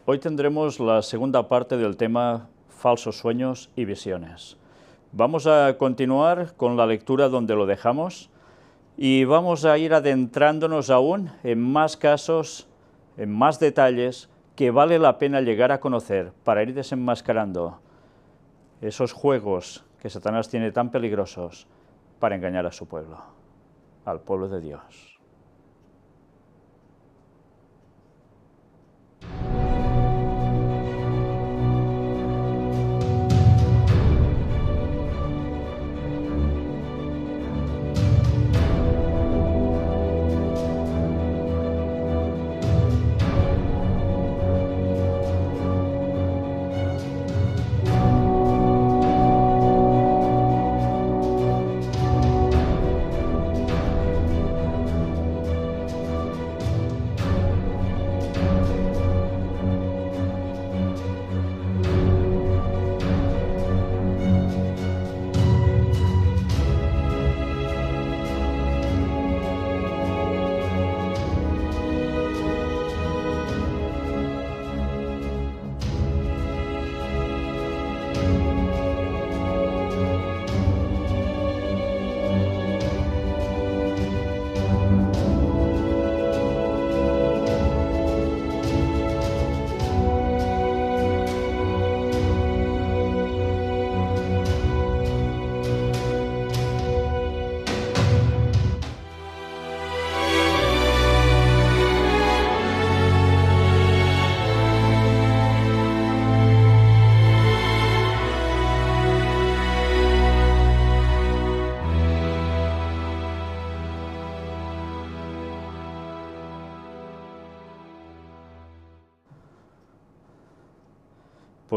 Hoy tendremos la segunda parte del tema falsos sueños y visiones. Vamos a continuar con la lectura donde lo dejamos y vamos a ir adentrándonos aún en más casos, en más detalles que vale la pena llegar a conocer para ir desenmascarando esos juegos que Satanás tiene tan peligrosos para engañar a su pueblo, al pueblo de Dios.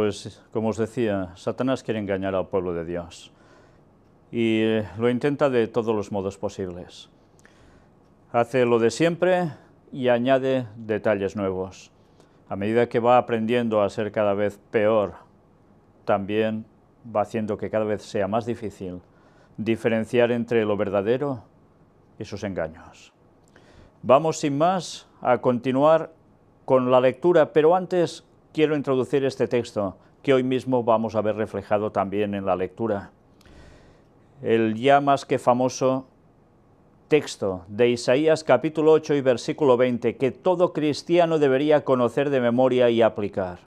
Pues, como os decía, Satanás quiere engañar al pueblo de Dios y lo intenta de todos los modos posibles. Hace lo de siempre y añade detalles nuevos. A medida que va aprendiendo a ser cada vez peor, también va haciendo que cada vez sea más difícil diferenciar entre lo verdadero y sus engaños. Vamos sin más a continuar con la lectura, pero antes quiero introducir este texto que hoy mismo vamos a ver reflejado también en la lectura. El ya más que famoso texto de Isaías capítulo 8 y versículo 20, que todo cristiano debería conocer de memoria y aplicar.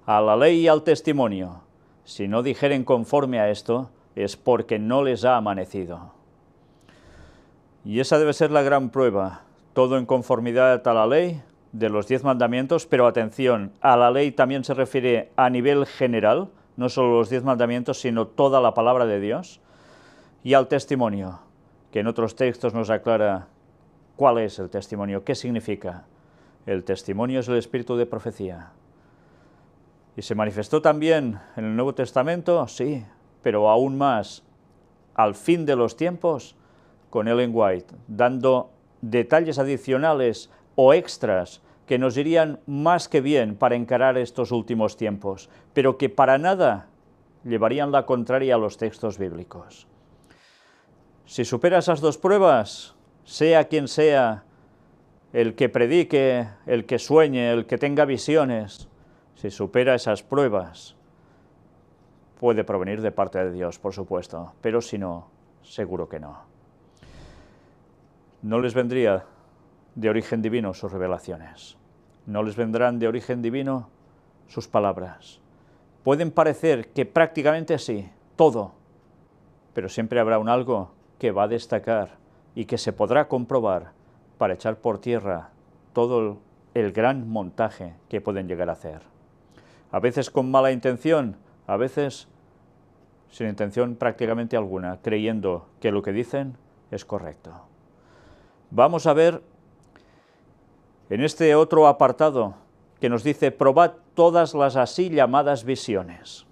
A la ley y al testimonio, si no dijeren conforme a esto, es porque no les ha amanecido. Y esa debe ser la gran prueba, todo en conformidad a la ley de los 10 mandamientos, pero atención, a la ley también se refiere a nivel general, no solo los 10 mandamientos, sino toda la palabra de Dios, y al testimonio, que en otros textos nos aclara cuál es el testimonio, qué significa. El testimonio es el espíritu de profecía. ¿Y se manifestó también en el Nuevo Testamento? Sí, pero aún más, al fin de los tiempos, con Ellen White, dando detalles adicionales o extras que nos irían más que bien para encarar estos últimos tiempos, pero que para nada llevarían la contraria a los textos bíblicos. Si supera esas dos pruebas, sea quien sea el que predique, el que sueñe, el que tenga visiones, si supera esas pruebas, puede provenir de parte de Dios, por supuesto, pero si no, seguro que no. No les vendría de origen divino sus revelaciones, no les vendrán de origen divino sus palabras. Pueden parecer que prácticamente sí, todo, pero siempre habrá un algo que va a destacar y que se podrá comprobar para echar por tierra todo el gran montaje que pueden llegar a hacer. A veces con mala intención, a veces sin intención prácticamente alguna, creyendo que lo que dicen es correcto. Vamos a ver en este otro apartado que nos dice, probad todas las así llamadas visiones.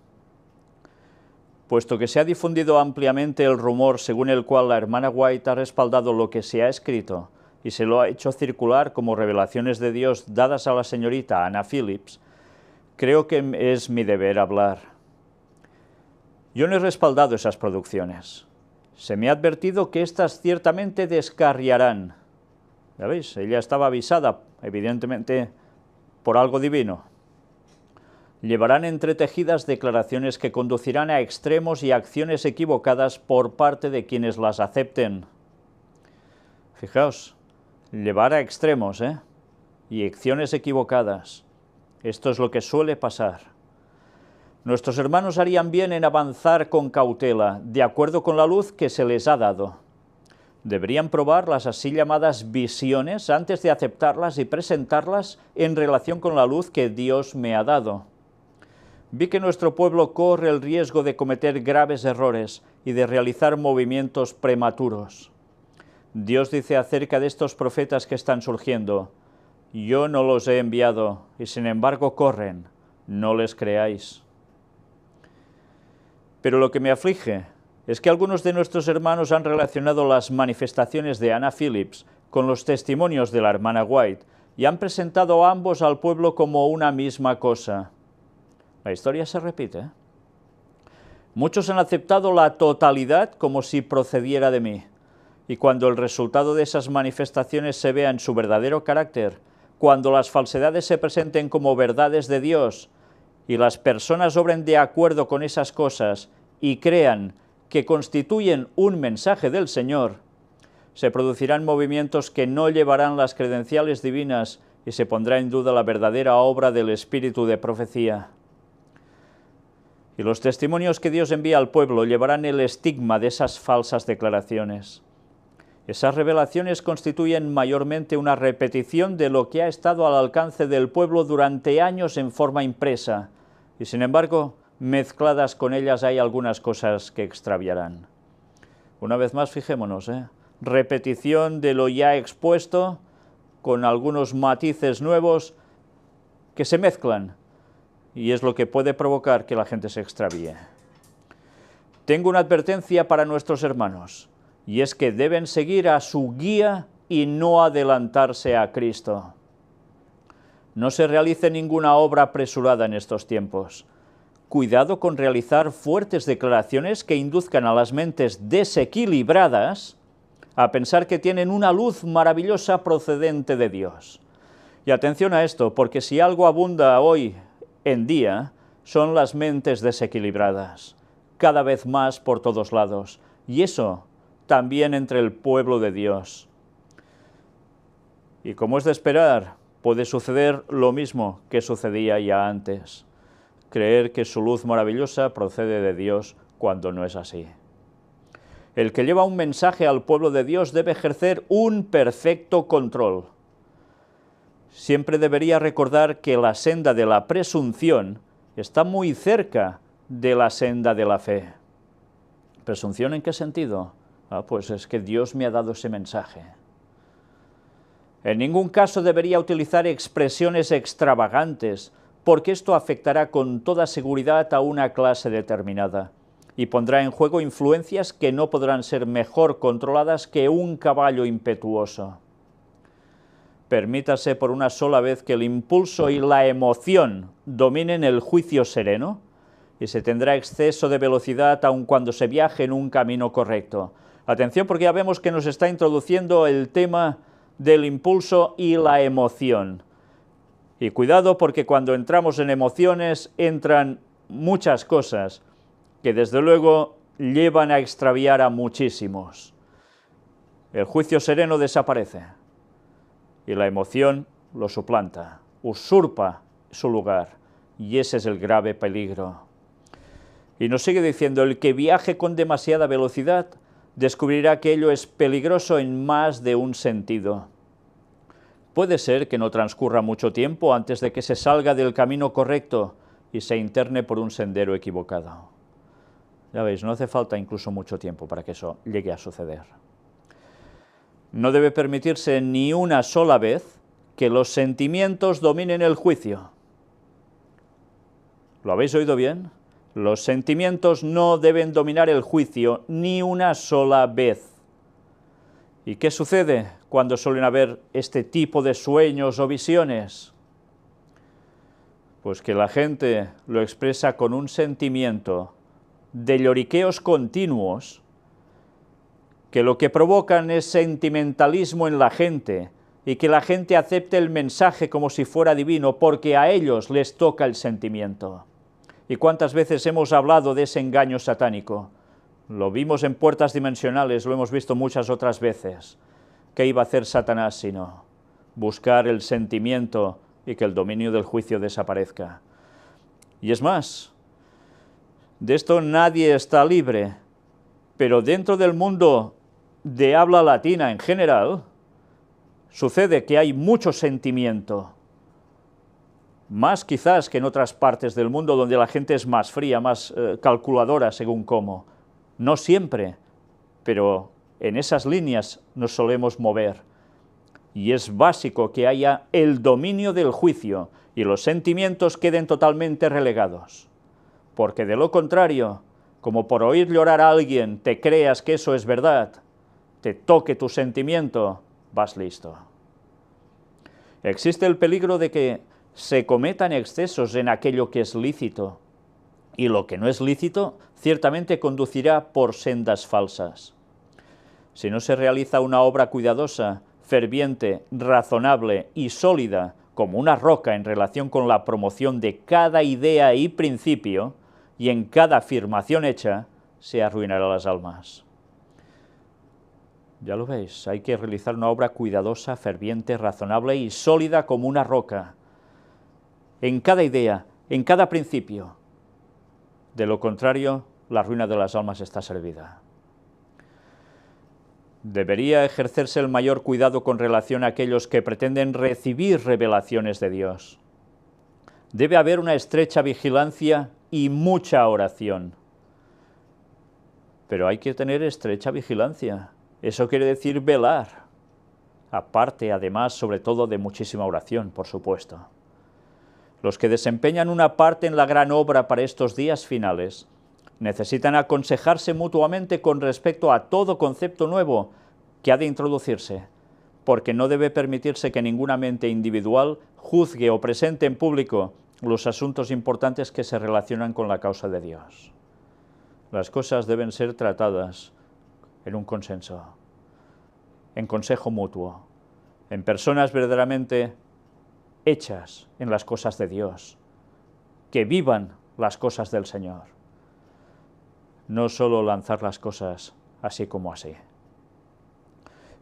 Puesto que se ha difundido ampliamente el rumor según el cual la hermana White ha respaldado lo que se ha escrito y se lo ha hecho circular como revelaciones de Dios dadas a la señorita Anna Phillips, creo que es mi deber hablar. Yo no he respaldado esas producciones. Se me ha advertido que éstas ciertamente descarriarán. ¿Ya veis? Ella estaba avisada, evidentemente por algo divino. Llevarán entretejidas declaraciones que conducirán a extremos y acciones equivocadas por parte de quienes las acepten. Fijaos, llevar a extremos, y acciones equivocadas. Esto es lo que suele pasar. Nuestros hermanos harían bien en avanzar con cautela, de acuerdo con la luz que se les ha dado. Deberían probar las así llamadas visiones antes de aceptarlas y presentarlas en relación con la luz que Dios me ha dado. Vi que nuestro pueblo corre el riesgo de cometer graves errores y de realizar movimientos prematuros. Dios dice acerca de estos profetas que están surgiendo: yo no los he enviado, y sin embargo corren, no les creáis. Pero lo que me aflige es que algunos de nuestros hermanos han relacionado las manifestaciones de Anna Phillips con los testimonios de la hermana White y han presentado a ambos al pueblo como una misma cosa. La historia se repite. Muchos han aceptado la totalidad como si procediera de mí, y cuando el resultado de esas manifestaciones se vea en su verdadero carácter, cuando las falsedades se presenten como verdades de Dios, y las personas obren de acuerdo con esas cosas y crean que constituyen un mensaje del Señor, se producirán movimientos que no llevarán las credenciales divinas y se pondrá en duda la verdadera obra del espíritu de profecía. Y los testimonios que Dios envía al pueblo llevarán el estigma de esas falsas declaraciones. Esas revelaciones constituyen mayormente una repetición de lo que ha estado al alcance del pueblo durante años en forma impresa, y sin embargo, mezcladas con ellas hay algunas cosas que extraviarán. Una vez más, fijémonos, repetición de lo ya expuesto, con algunos matices nuevos que se mezclan, y es lo que puede provocar que la gente se extravíe. Tengo una advertencia para nuestros hermanos, y es que deben seguir a su guía y no adelantarse a Cristo. No se realice ninguna obra apresurada en estos tiempos. Cuidado con realizar fuertes declaraciones que induzcan a las mentes desequilibradas a pensar que tienen una luz maravillosa procedente de Dios. Y atención a esto, porque si algo abunda hoy en día, son las mentes desequilibradas, cada vez más por todos lados, y eso también entre el pueblo de Dios. Y como es de esperar, puede suceder lo mismo que sucedía ya antes, creer que su luz maravillosa procede de Dios cuando no es así. El que lleva un mensaje al pueblo de Dios debe ejercer un perfecto control. Siempre debería recordar que la senda de la presunción está muy cerca de la senda de la fe. ¿Presunción en qué sentido? Pues es que Dios me ha dado ese mensaje. En ningún caso debería utilizar expresiones extravagantes, porque esto afectará con toda seguridad a una clase determinada y pondrá en juego influencias que no podrán ser mejor controladas que un caballo impetuoso. Permítase por una sola vez que el impulso y la emoción dominen el juicio sereno y se tendrá exceso de velocidad aun cuando se viaje en un camino correcto. Atención, porque ya vemos que nos está introduciendo el tema del impulso y la emoción. Y cuidado, porque cuando entramos en emociones entran muchas cosas que desde luego llevan a extraviar a muchísimos. El juicio sereno desaparece y la emoción lo suplanta, usurpa su lugar, y ese es el grave peligro. Y nos sigue diciendo: el que viaje con demasiada velocidad descubrirá que ello es peligroso en más de un sentido. Puede ser que no transcurra mucho tiempo antes de que se salga del camino correcto y se interne por un sendero equivocado. Ya veis, no hace falta incluso mucho tiempo para que eso llegue a suceder. No debe permitirse ni una sola vez que los sentimientos dominen el juicio. ¿Lo habéis oído bien? Los sentimientos no deben dominar el juicio ni una sola vez. ¿Y qué sucede cuando suelen haber este tipo de sueños o visiones? Pues que la gente lo expresa con un sentimiento de lloriqueos continuos, que lo que provocan es sentimentalismo en la gente, y que la gente acepte el mensaje como si fuera divino, porque a ellos les toca el sentimiento. ¿Y cuántas veces hemos hablado de ese engaño satánico? Lo vimos en Puertas Dimensionales, lo hemos visto muchas otras veces. ¿Qué iba a hacer Satanás sino buscar el sentimiento y que el dominio del juicio desaparezca? Y es más, de esto nadie está libre, pero dentro del mundo de habla latina en general, sucede que hay mucho sentimiento, más quizás que en otras partes del mundo donde la gente es más fría, más calculadora según cómo. No siempre, pero en esas líneas nos solemos mover. Y es básico que haya el dominio del juicio y los sentimientos queden totalmente relegados. Porque de lo contrario, como por oír llorar a alguien te creas que eso es verdad, te toque tu sentimiento, vas listo. Existe el peligro de que se cometan excesos en aquello que es lícito, y lo que no es lícito ciertamente conducirá por sendas falsas. Si no se realiza una obra cuidadosa, ferviente, razonable y sólida, como una roca en relación con la promoción de cada idea y principio, y en cada afirmación hecha, se arruinará las almas. Ya lo veis, hay que realizar una obra cuidadosa, ferviente, razonable y sólida como una roca, en cada idea, en cada principio. De lo contrario, la ruina de las almas está servida. Debería ejercerse el mayor cuidado con relación a aquellos que pretenden recibir revelaciones de Dios. Debe haber una estrecha vigilancia y mucha oración. Pero hay que tener estrecha vigilancia. Eso quiere decir velar. Aparte, además, sobre todo, de muchísima oración, por supuesto. Los que desempeñan una parte en la gran obra para estos días finales necesitan aconsejarse mutuamente con respecto a todo concepto nuevo que ha de introducirse, porque no debe permitirse que ninguna mente individual juzgue o presente en público los asuntos importantes que se relacionan con la causa de Dios. Las cosas deben ser tratadas en un consenso, en consejo mutuo, en personas verdaderamente hechas en las cosas de Dios, que vivan las cosas del Señor. No solo lanzar las cosas así como así.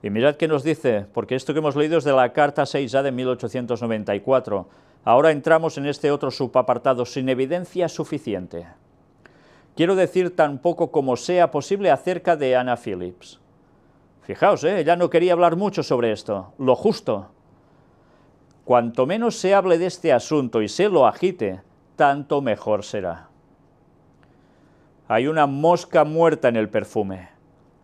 Y mirad qué nos dice, porque esto que hemos leído es de la Carta 6A de 1894. Ahora entramos en este otro subapartado, sin evidencia suficiente. Quiero decir tan poco como sea posible acerca de Anna Phillips. Fijaos, ella no quería hablar mucho sobre esto, lo justo. Cuanto menos se hable de este asunto y se lo agite, tanto mejor será. Hay una mosca muerta en el perfume.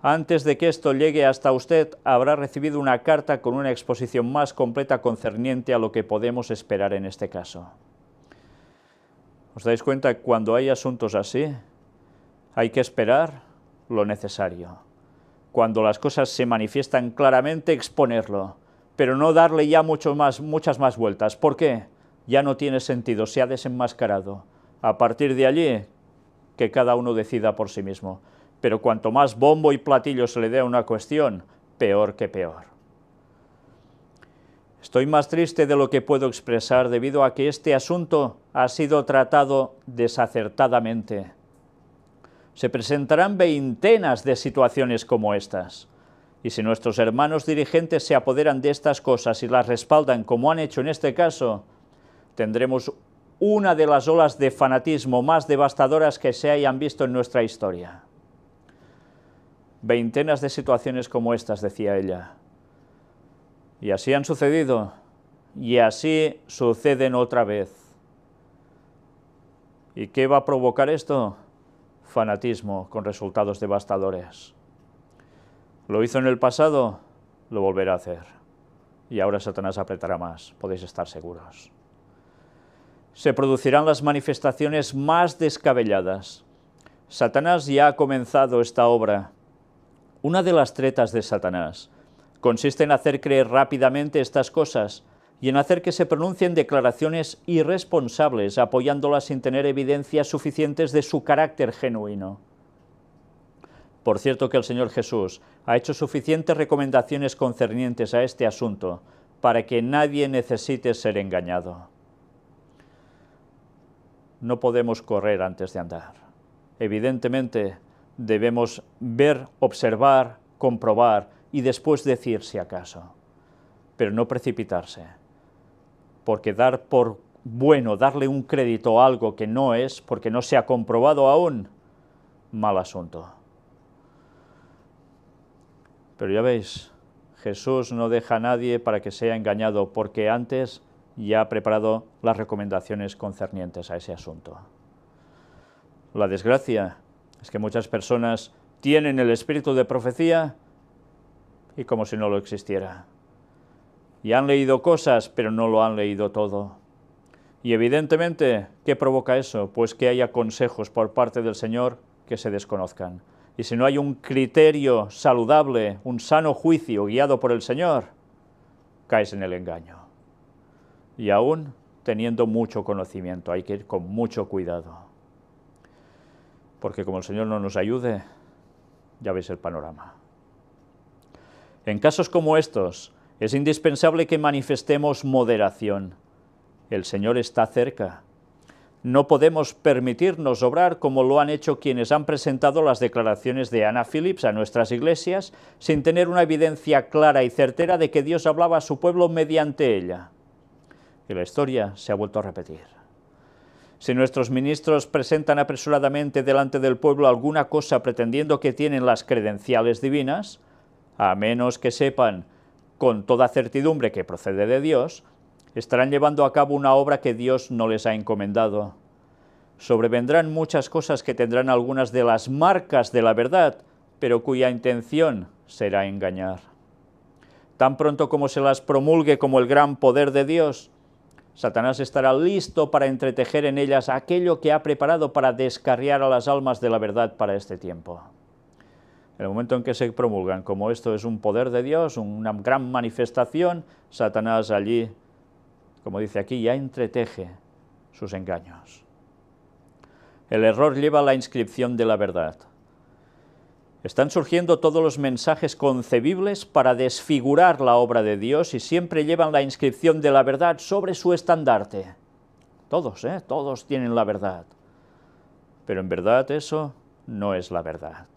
Antes de que esto llegue hasta usted, habrá recibido una carta con una exposición más completa concerniente a lo que podemos esperar en este caso. ¿Os dais cuenta que cuando hay asuntos así, hay que esperar lo necesario? Cuando las cosas se manifiestan claramente, exponerlo, pero no darle ya muchas más vueltas. ¿Por qué? Ya no tiene sentido, se ha desenmascarado. A partir de allí, que cada uno decida por sí mismo. Pero cuanto más bombo y platillo se le dé a una cuestión, peor que peor. Estoy más triste de lo que puedo expresar debido a que este asunto ha sido tratado desacertadamente. Se presentarán veintenas de situaciones como estas, y si nuestros hermanos dirigentes se apoderan de estas cosas y las respaldan como han hecho en este caso, tendremos una de las olas de fanatismo más devastadoras que se hayan visto en nuestra historia. Veintenas de situaciones como estas, decía ella. Y así han sucedido, y así suceden otra vez. ¿Y qué va a provocar esto? Fanatismo con resultados devastadores. Lo hizo en el pasado, lo volverá a hacer. Y ahora Satanás apretará más, podéis estar seguros. Se producirán las manifestaciones más descabelladas. Satanás ya ha comenzado esta obra. Una de las tretas de Satanás consiste en hacer creer rápidamente estas cosas y en hacer que se pronuncien declaraciones irresponsables, apoyándolas sin tener evidencias suficientes de su carácter genuino. Por cierto que el Señor Jesús ha hecho suficientes recomendaciones concernientes a este asunto para que nadie necesite ser engañado. No podemos correr antes de andar. Evidentemente, debemos ver, observar, comprobar y después decir si acaso. Pero no precipitarse, porque dar por bueno, darle un crédito a algo que no es, porque no se ha comprobado aún, mal asunto. Pero ya veis, Jesús no deja a nadie para que sea engañado, porque antes ya ha preparado las recomendaciones concernientes a ese asunto. La desgracia es que muchas personas tienen el espíritu de profecía y como si no lo existiera. Y han leído cosas, pero no lo han leído todo. Y evidentemente, ¿qué provoca eso? Pues que haya consejos por parte del Señor que se desconozcan. Y si no hay un criterio saludable, un sano juicio guiado por el Señor, caes en el engaño. Y aún teniendo mucho conocimiento, hay que ir con mucho cuidado. Porque como el Señor no nos ayude, ya veis el panorama. En casos como estos, es indispensable que manifestemos moderación. El Señor está cerca. No podemos permitirnos obrar como lo han hecho quienes han presentado las declaraciones de Anna Phillips a nuestras iglesias sin tener una evidencia clara y certera de que Dios hablaba a su pueblo mediante ella. Y la historia se ha vuelto a repetir. Si nuestros ministros presentan apresuradamente delante del pueblo alguna cosa pretendiendo que tienen las credenciales divinas, a menos que sepan con toda certidumbre que procede de Dios, estarán llevando a cabo una obra que Dios no les ha encomendado. Sobrevendrán muchas cosas que tendrán algunas de las marcas de la verdad, pero cuya intención será engañar. Tan pronto como se las promulgue como el gran poder de Dios, Satanás estará listo para entretejer en ellas aquello que ha preparado para descarriar a las almas de la verdad para este tiempo. En el momento en que se promulgan como esto es un poder de Dios, una gran manifestación, Satanás allí, como dice aquí, ya entreteje sus engaños. El error lleva a la inscripción de la verdad. Están surgiendo todos los mensajes concebibles para desfigurar la obra de Dios y siempre llevan la inscripción de la verdad sobre su estandarte. Todos, todos tienen la verdad. Pero en verdad eso no es la verdad.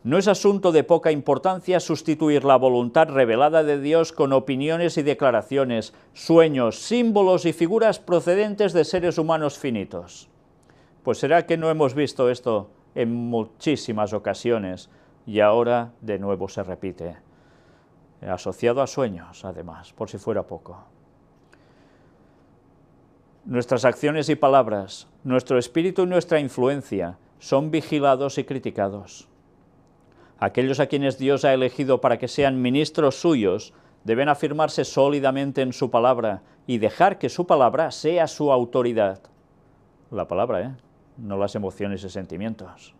No es asunto de poca importancia sustituir la voluntad revelada de Dios con opiniones y declaraciones, sueños, símbolos y figuras procedentes de seres humanos finitos. Pues será que no hemos visto esto en muchísimas ocasiones y ahora de nuevo se repite, asociado a sueños, además, por si fuera poco. Nuestras acciones y palabras, nuestro espíritu y nuestra influencia son vigilados y criticados. Aquellos a quienes Dios ha elegido para que sean ministros suyos deben afirmarse sólidamente en su palabra y dejar que su palabra sea su autoridad. La palabra, no las emociones y sentimientos.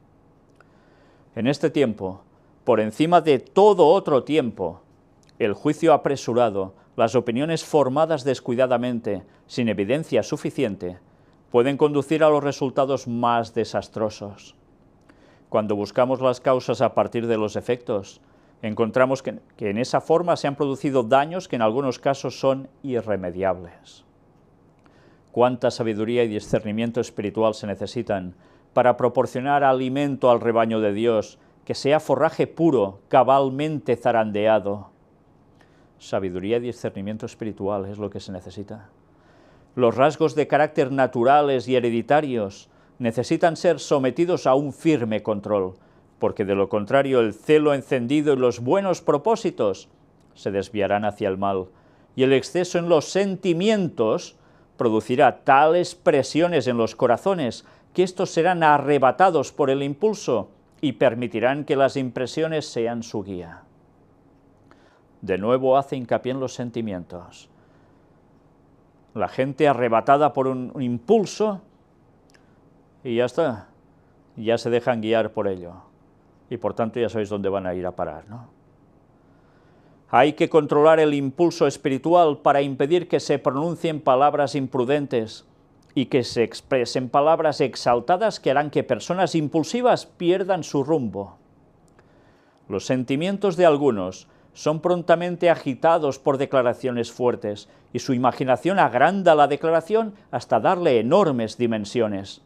En este tiempo, por encima de todo otro tiempo, el juicio apresurado, las opiniones formadas descuidadamente, sin evidencia suficiente, pueden conducir a los resultados más desastrosos. Cuando buscamos las causas a partir de los efectos, encontramos que en esa forma se han producido daños que en algunos casos son irremediables. Cuánta sabiduría y discernimiento espiritual se necesitan para proporcionar alimento al rebaño de Dios, que sea forraje puro, cabalmente zarandeado. Sabiduría y discernimiento espiritual es lo que se necesita. Los rasgos de carácter naturales y hereditarios necesitan ser sometidos a un firme control, porque de lo contrario el celo encendido y los buenos propósitos se desviarán hacia el mal, y el exceso en los sentimientos producirá tales presiones en los corazones que estos serán arrebatados por el impulso y permitirán que las impresiones sean su guía. De nuevo hace hincapié en los sentimientos. La gente arrebatada por un impulso y ya está, ya se dejan guiar por ello. Y por tanto ya sabéis dónde van a ir a parar, ¿no? Hay que controlar el impulso espiritual para impedir que se pronuncien palabras imprudentes y que se expresen palabras exaltadas que harán que personas impulsivas pierdan su rumbo. Los sentimientos de algunos son prontamente agitados por declaraciones fuertes, y su imaginación agranda la declaración hasta darle enormes dimensiones.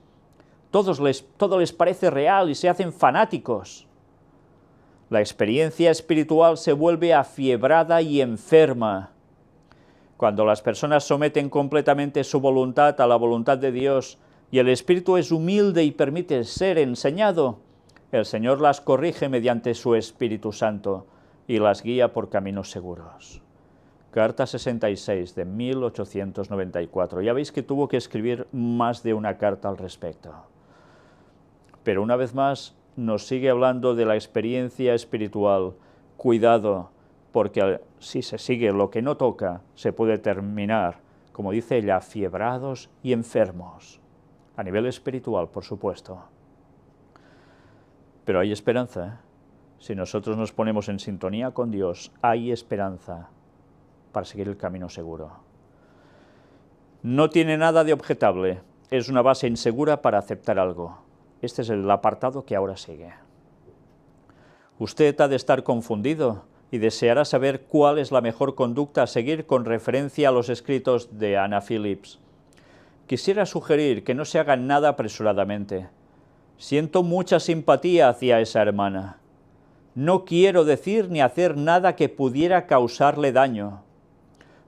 Todo les parece real y se hacen fanáticos. La experiencia espiritual se vuelve afiebrada y enferma. Cuando las personas someten completamente su voluntad a la voluntad de Dios y el espíritu es humilde y permite ser enseñado, el Señor las corrige mediante su Espíritu Santo y las guía por caminos seguros. Carta 66 de 1894. Ya veis que tuvo que escribir más de una carta al respecto. Pero una vez más nos sigue hablando de la experiencia espiritual. Cuidado, porque si se sigue lo que no toca, se puede terminar, como dice ella, afiebrados y enfermos. A nivel espiritual, por supuesto. Pero hay esperanza, ¿eh? Si nosotros nos ponemos en sintonía con Dios, hay esperanza para seguir el camino seguro. No tiene nada de objetable, es una base insegura para aceptar algo. Este es el apartado que ahora sigue. Usted ha de estar confundido y deseará saber cuál es la mejor conducta a seguir con referencia a los escritos de Anna Phillips. Quisiera sugerir que no se haga nada apresuradamente. Siento mucha simpatía hacia esa hermana. No quiero decir ni hacer nada que pudiera causarle daño.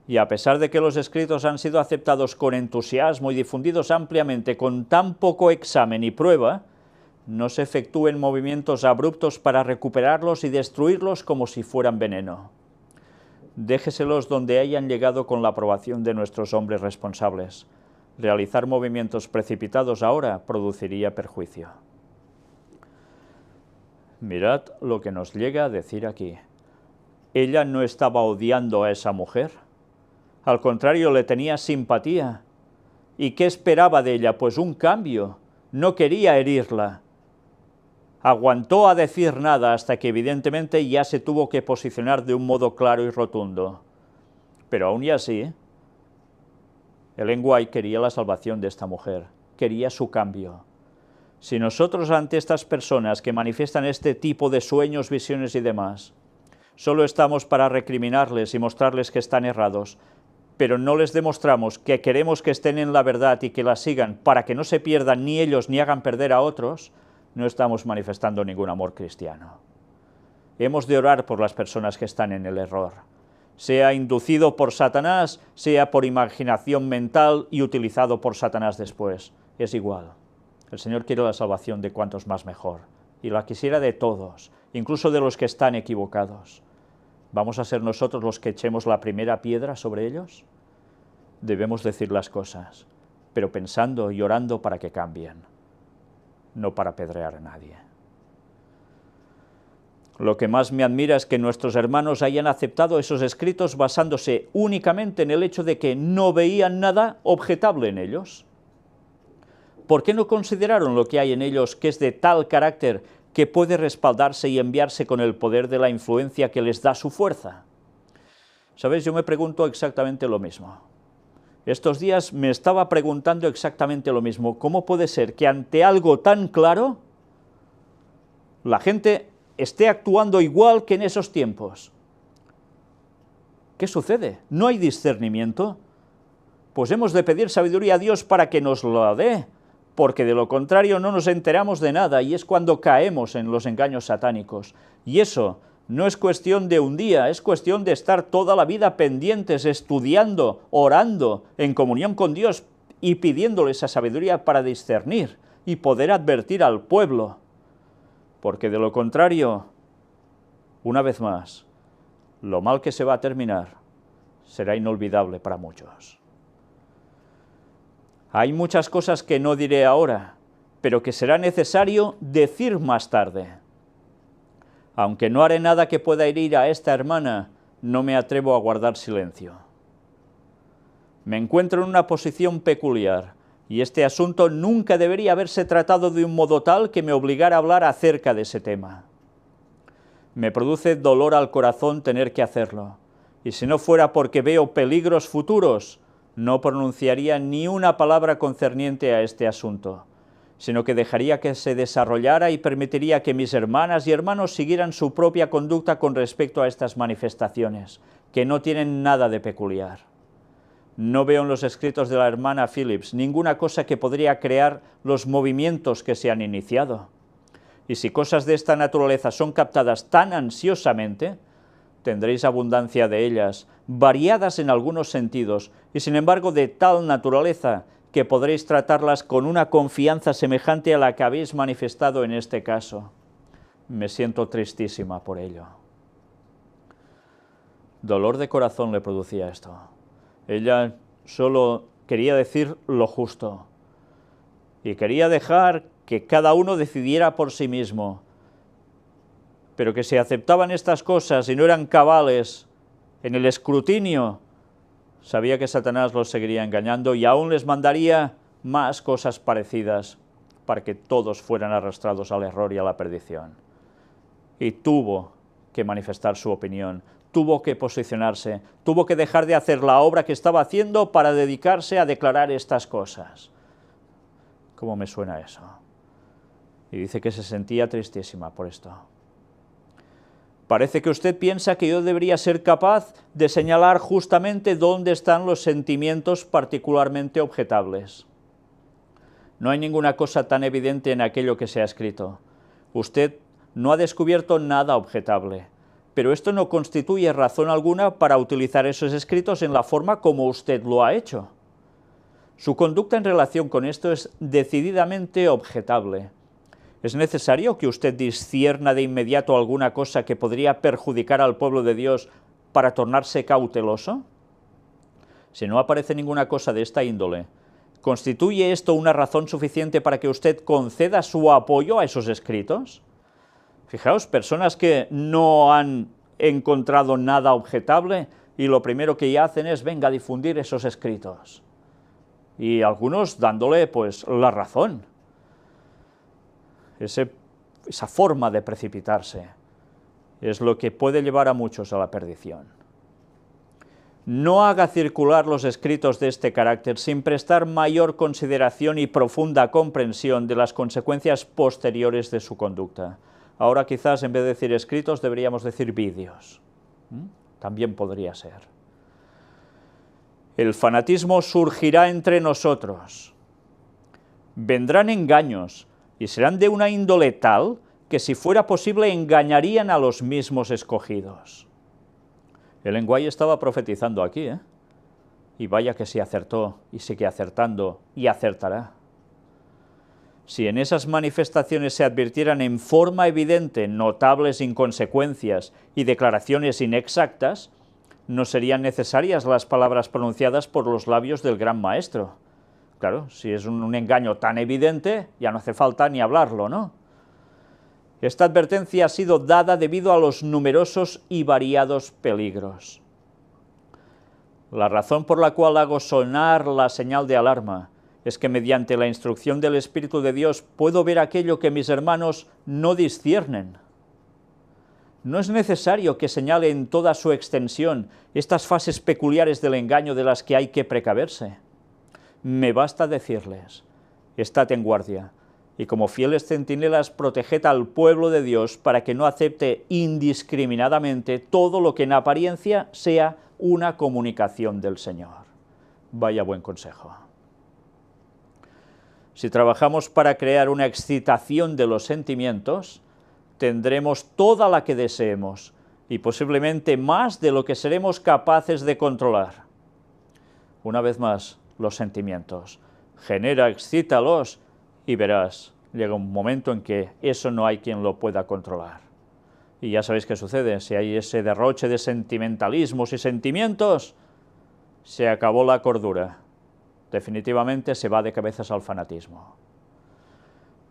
Y a pesar de que los escritos han sido aceptados con entusiasmo y difundidos ampliamente con tan poco examen y prueba, no se efectúen movimientos abruptos para recuperarlos y destruirlos como si fueran veneno. Déjeselos donde hayan llegado con la aprobación de nuestros hombres responsables. Realizar movimientos precipitados ahora produciría perjuicio. Mirad lo que nos llega a decir aquí. Ella no estaba odiando a esa mujer. Al contrario, le tenía simpatía. ¿Y qué esperaba de ella? Pues un cambio. No quería herirla. Aguantó a decir nada hasta que evidentemente ya se tuvo que posicionar de un modo claro y rotundo. Pero aún y así, Ellen White quería la salvación de esta mujer, quería su cambio. Si nosotros ante estas personas que manifiestan este tipo de sueños, visiones y demás, solo estamos para recriminarles y mostrarles que están errados, pero no les demostramos que queremos que estén en la verdad y que la sigan para que no se pierdan ni ellos ni hagan perder a otros, no estamos manifestando ningún amor cristiano. Hemos de orar por las personas que están en el error, sea inducido por Satanás, sea por imaginación mental y utilizado por Satanás después. Es igual. El Señor quiere la salvación de cuantos más mejor, y la quisiera de todos, incluso de los que están equivocados. ¿Vamos a ser nosotros los que echemos la primera piedra sobre ellos? Debemos decir las cosas, pero pensando y orando para que cambien, no para apedrear a nadie. Lo que más me admira es que nuestros hermanos hayan aceptado esos escritos basándose únicamente en el hecho de que no veían nada objetable en ellos. ¿Por qué no consideraron lo que hay en ellos que es de tal carácter que puede respaldarse y enviarse con el poder de la influencia que les da su fuerza? ¿Sabéis? Yo me pregunto exactamente lo mismo. Estos días me estaba preguntando exactamente lo mismo. ¿Cómo puede ser que ante algo tan claro la gente esté actuando igual que en esos tiempos? ¿Qué sucede? ¿No hay discernimiento? Pues hemos de pedir sabiduría a Dios para que nos lo dé, porque de lo contrario no nos enteramos de nada y es cuando caemos en los engaños satánicos. Y eso no es cuestión de un día, es cuestión de estar toda la vida pendientes, estudiando, orando, en comunión con Dios y pidiéndole esa sabiduría para discernir y poder advertir al pueblo. Porque de lo contrario, una vez más, lo mal que se va a terminar será inolvidable para muchos. Hay muchas cosas que no diré ahora, pero que será necesario decir más tarde. Aunque no haré nada que pueda herir a esta hermana, no me atrevo a guardar silencio. Me encuentro en una posición peculiar, y este asunto nunca debería haberse tratado de un modo tal que me obligara a hablar acerca de ese tema. Me produce dolor al corazón tener que hacerlo, y si no fuera porque veo peligros futuros, no pronunciaría ni una palabra concerniente a este asunto. sino que dejaría que se desarrollara y permitiría que mis hermanas y hermanos siguieran su propia conducta con respecto a estas manifestaciones, que no tienen nada de peculiar. No veo en los escritos de la hermana Phillips ninguna cosa que podría crear los movimientos que se han iniciado. Y si cosas de esta naturaleza son captadas tan ansiosamente, tendréis abundancia de ellas, variadas en algunos sentidos, y sin embargo de tal naturaleza que podréis tratarlas con una confianza semejante a la que habéis manifestado en este caso. Me siento tristísima por ello. Dolor de corazón le producía esto. Ella solo quería decir lo justo, y quería dejar que cada uno decidiera por sí mismo, pero que si aceptaban estas cosas y no eran cabales en el escrutinio, sabía que Satanás los seguiría engañando y aún les mandaría más cosas parecidas para que todos fueran arrastrados al error y a la perdición. Y tuvo que manifestar su opinión, tuvo que posicionarse, tuvo que dejar de hacer la obra que estaba haciendo para dedicarse a declarar estas cosas. ¿Cómo me suena eso? Y dice que se sentía tristísima por esto. Parece que usted piensa que yo debería ser capaz de señalar justamente dónde están los sentimientos particularmente objetables. No hay ninguna cosa tan evidente en aquello que se ha escrito. Usted no ha descubierto nada objetable, pero esto no constituye razón alguna para utilizar esos escritos en la forma como usted lo ha hecho. Su conducta en relación con esto es decididamente objetable. ¿Es necesario que usted discierna de inmediato alguna cosa que podría perjudicar al pueblo de Dios para tornarse cauteloso? Si no aparece ninguna cosa de esta índole, ¿constituye esto una razón suficiente para que usted conceda su apoyo a esos escritos? Fijaos, personas que no han encontrado nada objetable y lo primero que hacen es venga a difundir esos escritos. Y algunos dándole pues la razón. Esa forma de precipitarse es lo que puede llevar a muchos a la perdición. No haga circular los escritos de este carácter sin prestar mayor consideración y profunda comprensión de las consecuencias posteriores de su conducta. Ahora quizás en vez de decir escritos deberíamos decir vídeos. También podría ser. El fanatismo surgirá entre nosotros. Vendrán engaños y serán de una índole tal que si fuera posible engañarían a los mismos escogidos. El lenguaje estaba profetizando aquí, y vaya que sí acertó, y sigue acertando, y acertará. Si en esas manifestaciones se advirtieran en forma evidente notables inconsecuencias y declaraciones inexactas, no serían necesarias las palabras pronunciadas por los labios del gran maestro. Claro, si es un engaño tan evidente, ya no hace falta ni hablarlo, ¿no? Esta advertencia ha sido dada debido a los numerosos y variados peligros. La razón por la cual hago sonar la señal de alarma es que mediante la instrucción del Espíritu de Dios puedo ver aquello que mis hermanos no disciernen. No es necesario que señale en toda su extensión estas fases peculiares del engaño de las que hay que precaverse. Me basta decirles, estad en guardia, y como fieles centinelas proteged al pueblo de Dios para que no acepte indiscriminadamente todo lo que en apariencia sea una comunicación del Señor. Vaya buen consejo. Si trabajamos para crear una excitación de los sentimientos, tendremos toda la que deseemos, y posiblemente más de lo que seremos capaces de controlar. Una vez más, los sentimientos. Genera, excítalos, y verás, llega un momento en que eso no hay quien lo pueda controlar. Y ya sabéis qué sucede, si hay ese derroche de sentimentalismos y sentimientos, se acabó la cordura. Definitivamente se va de cabezas al fanatismo.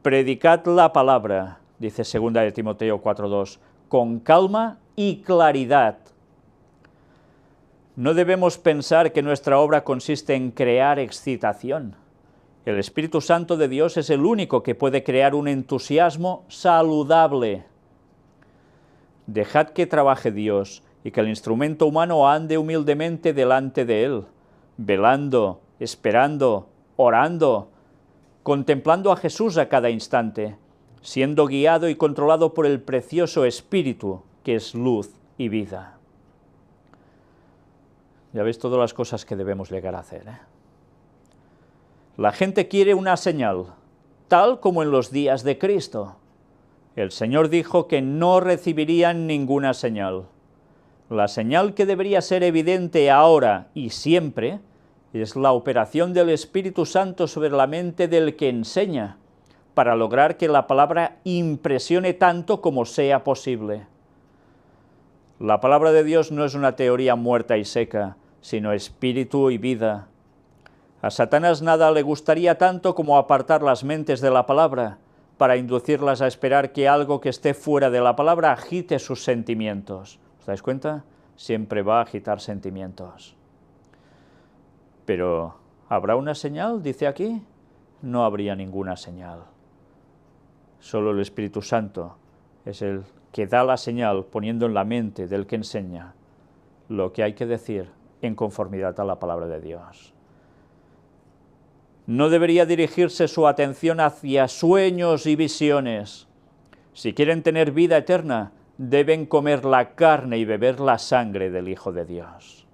Predicad la palabra, dice 2 de Timoteo 4:2, con calma y claridad. No debemos pensar que nuestra obra consiste en crear excitación. El Espíritu Santo de Dios es el único que puede crear un entusiasmo saludable. Dejad que trabaje Dios y que el instrumento humano ande humildemente delante de Él, velando, esperando, orando, contemplando a Jesús a cada instante, siendo guiado y controlado por el precioso Espíritu, que es luz y vida. Ya veis todas las cosas que debemos llegar a hacer, ¿eh? La gente quiere una señal, tal como en los días de Cristo. El Señor dijo que no recibirían ninguna señal. La señal que debería ser evidente ahora y siempre es la operación del Espíritu Santo sobre la mente del que enseña, para lograr que la palabra impresione tanto como sea posible. La palabra de Dios no es una teoría muerta y seca, sino espíritu y vida. A Satanás nada le gustaría tanto como apartar las mentes de la palabra, para inducirlas a esperar que algo que esté fuera de la palabra agite sus sentimientos. ¿Os dais cuenta? Siempre va a agitar sentimientos. Pero, ¿habrá una señal? Dice aquí. No habría ninguna señal. Solo el Espíritu Santo es el que da la señal, poniendo en la mente del que enseña lo que hay que decir en conformidad a la palabra de Dios. No debería dirigirse su atención hacia sueños y visiones. Si quieren tener vida eterna, deben comer la carne y beber la sangre del Hijo de Dios.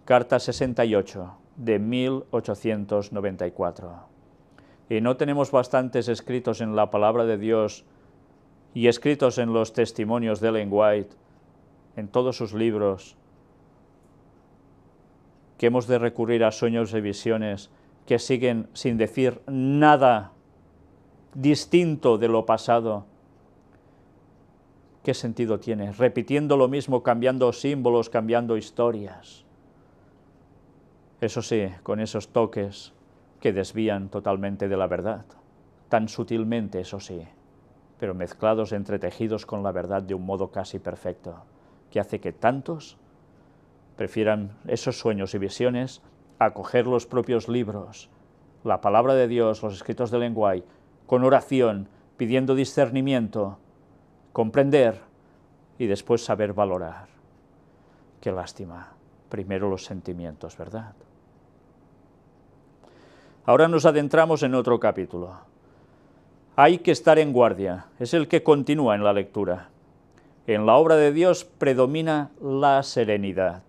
Carta 68, de 1894. Y no tenemos bastantes escritos en la palabra de Dios y escritos en los testimonios de Ellen White, en todos sus libros, que hemos de recurrir a sueños y visiones que siguen sin decir nada distinto de lo pasado. ¿Qué sentido tiene? Repitiendo lo mismo, cambiando símbolos, cambiando historias. Eso sí, con esos toques que desvían totalmente de la verdad, tan sutilmente, eso sí, pero mezclados, entretejidos con la verdad de un modo casi perfecto, que hace que tantos prefieran esos sueños y visiones a coger los propios libros, la palabra de Dios, los escritos de Ellen White, con oración, pidiendo discernimiento, comprender y después saber valorar. Qué lástima. Primero los sentimientos, ¿verdad? Ahora nos adentramos en otro capítulo. Hay que estar en guardia, es el que continúa en la lectura. En la obra de Dios predomina la serenidad.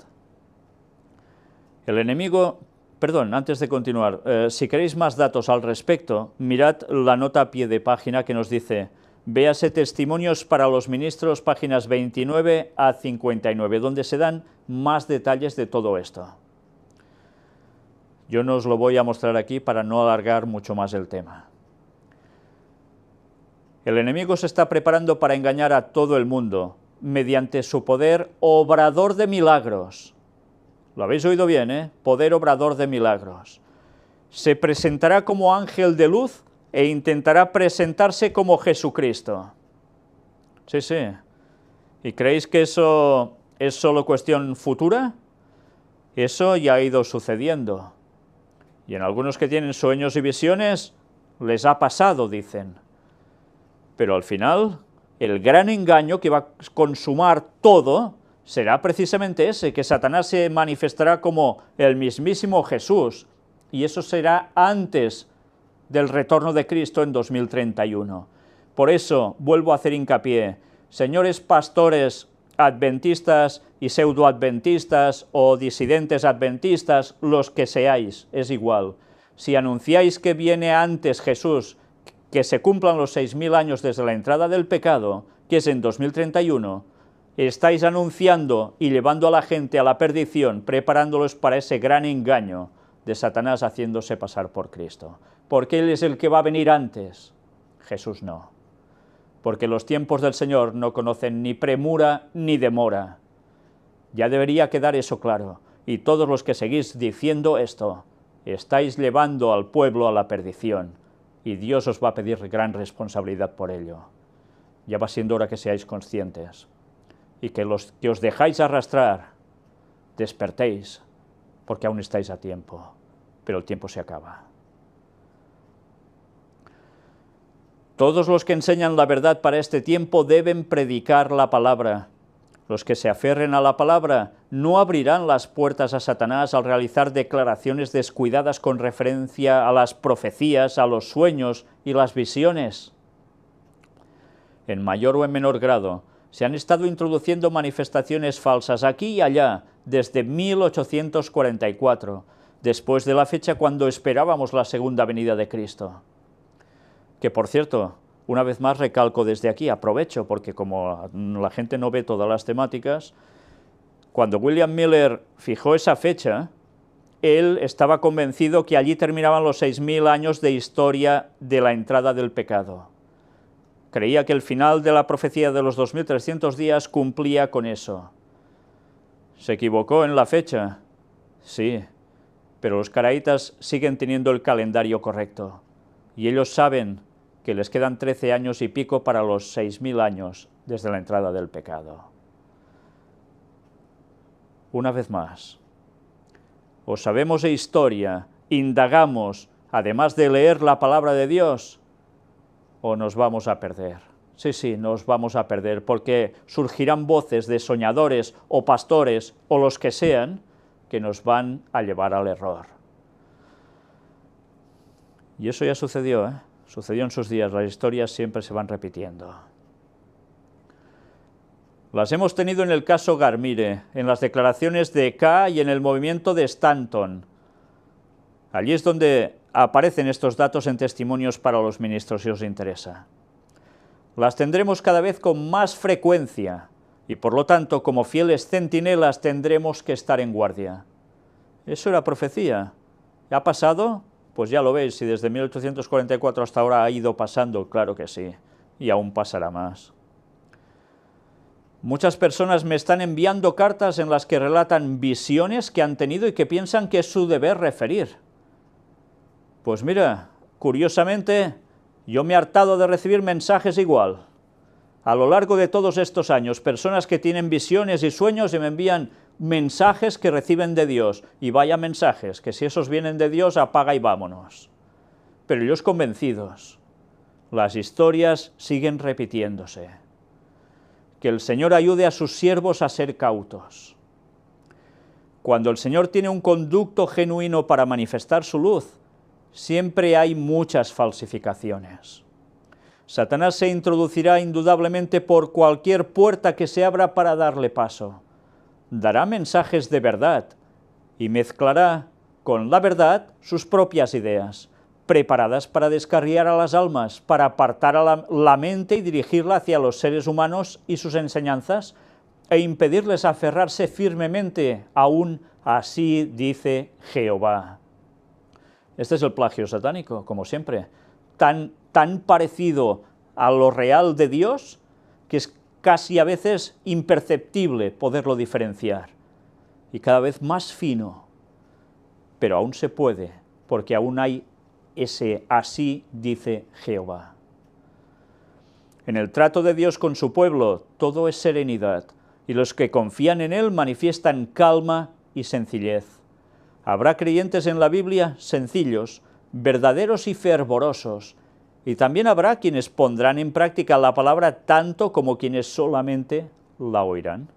El enemigo, antes de continuar, si queréis más datos al respecto, mirad la nota a pie de página que nos dice: véase Testimonios para los Ministros, páginas 29 a 59, donde se dan más detalles de todo esto. Yo no os lo voy a mostrar aquí para no alargar mucho más el tema. El enemigo se está preparando para engañar a todo el mundo mediante su poder obrador de milagros. Lo habéis oído bien, ¿eh? Poder obrador de milagros. Se presentará como ángel de luz e intentará presentarse como Jesucristo. Sí, sí. ¿Y creéis que eso es solo cuestión futura? Eso ya ha ido sucediendo. Y en algunos que tienen sueños y visiones, les ha pasado, dicen. Pero al final, el gran engaño que va a consumar todo será precisamente ese, que Satanás se manifestará como el mismísimo Jesús, y eso será antes del retorno de Cristo en 2031. Por eso, vuelvo a hacer hincapié, señores pastores adventistas y pseudoadventistas o disidentes adventistas, los que seáis, es igual. Si anunciáis que viene antes Jesús, que se cumplan los 6000 años desde la entrada del pecado, que es en 2031, estáis anunciando y llevando a la gente a la perdición, preparándolos para ese gran engaño de Satanás haciéndose pasar por Cristo. Porque Él es el que va a venir antes, Jesús no. Porque los tiempos del Señor no conocen ni premura ni demora. Ya debería quedar eso claro. Y todos los que seguís diciendo esto, estáis llevando al pueblo a la perdición, y Dios os va a pedir gran responsabilidad por ello. Ya va siendo hora que seáis conscientes, y que los que os dejáis arrastrar, despertéis, porque aún estáis a tiempo, pero el tiempo se acaba. Todos los que enseñan la verdad para este tiempo deben predicar la palabra. Los que se aferren a la palabra no abrirán las puertas a Satanás al realizar declaraciones descuidadas con referencia a las profecías, a los sueños y las visiones. En mayor o en menor grado, se han estado introduciendo manifestaciones falsas aquí y allá desde 1844, después de la fecha cuando esperábamos la segunda venida de Cristo. Que, por cierto, una vez más recalco desde aquí, aprovecho, porque como la gente no ve todas las temáticas, cuando William Miller fijó esa fecha, él estaba convencido que allí terminaban los 6.000 años de historia de la entrada del pecado. Creía que el final de la profecía de los 2.300 días cumplía con eso. ¿Se equivocó en la fecha? Sí, pero los caraítas siguen teniendo el calendario correcto, y ellos saben que les quedan 13 años y pico para los 6.000 años desde la entrada del pecado. Una vez más, o sabemos de historia, indagamos, además de leer la palabra de Dios, o nos vamos a perder. Sí, nos vamos a perder, porque surgirán voces de soñadores o pastores, o los que sean, que nos van a llevar al error. Y eso ya sucedió, ¿eh? Sucedió en sus días, las historias siempre se van repitiendo. Las hemos tenido en el caso Garmire, en las declaraciones de K y en el movimiento de Stanton. Allí es donde aparecen estos datos en testimonios para los ministros si os interesa. Las tendremos cada vez con más frecuencia y por lo tanto como fieles centinelas tendremos que estar en guardia. Eso era profecía. ¿Ha pasado? Pues ya lo veis, si desde 1844 hasta ahora ha ido pasando, claro que sí, y aún pasará más. Muchas personas me están enviando cartas en las que relatan visiones que han tenido y que piensan que es su deber referir. Pues mira, curiosamente, yo me he hartado de recibir mensajes igual. A lo largo de todos estos años, personas que tienen visiones y sueños y me envían mensajes que reciben de Dios, y vaya mensajes, que si esos vienen de Dios, apaga y vámonos. Pero ellos convencidos, las historias siguen repitiéndose. Que el Señor ayude a sus siervos a ser cautos. Cuando el Señor tiene un conducto genuino para manifestar su luz, siempre hay muchas falsificaciones. Satanás se introducirá indudablemente por cualquier puerta que se abra para darle paso. Dará mensajes de verdad y mezclará con la verdad sus propias ideas, preparadas para descarriar a las almas, para apartar a la mente y dirigirla hacia los seres humanos y sus enseñanzas, e impedirles aferrarse firmemente a un así dice Jehová. Este es el plagio satánico, como siempre, tan parecido a lo real de Dios, que es casi a veces imperceptible poderlo diferenciar, y cada vez más fino, pero aún se puede, porque aún hay ese así dice Jehová. En el trato de Dios con su pueblo, todo es serenidad, y los que confían en Él manifiestan calma y sencillez. Habrá creyentes en la Biblia sencillos, verdaderos y fervorosos, y también habrá quienes pondrán en práctica la palabra tanto como quienes solamente la oirán.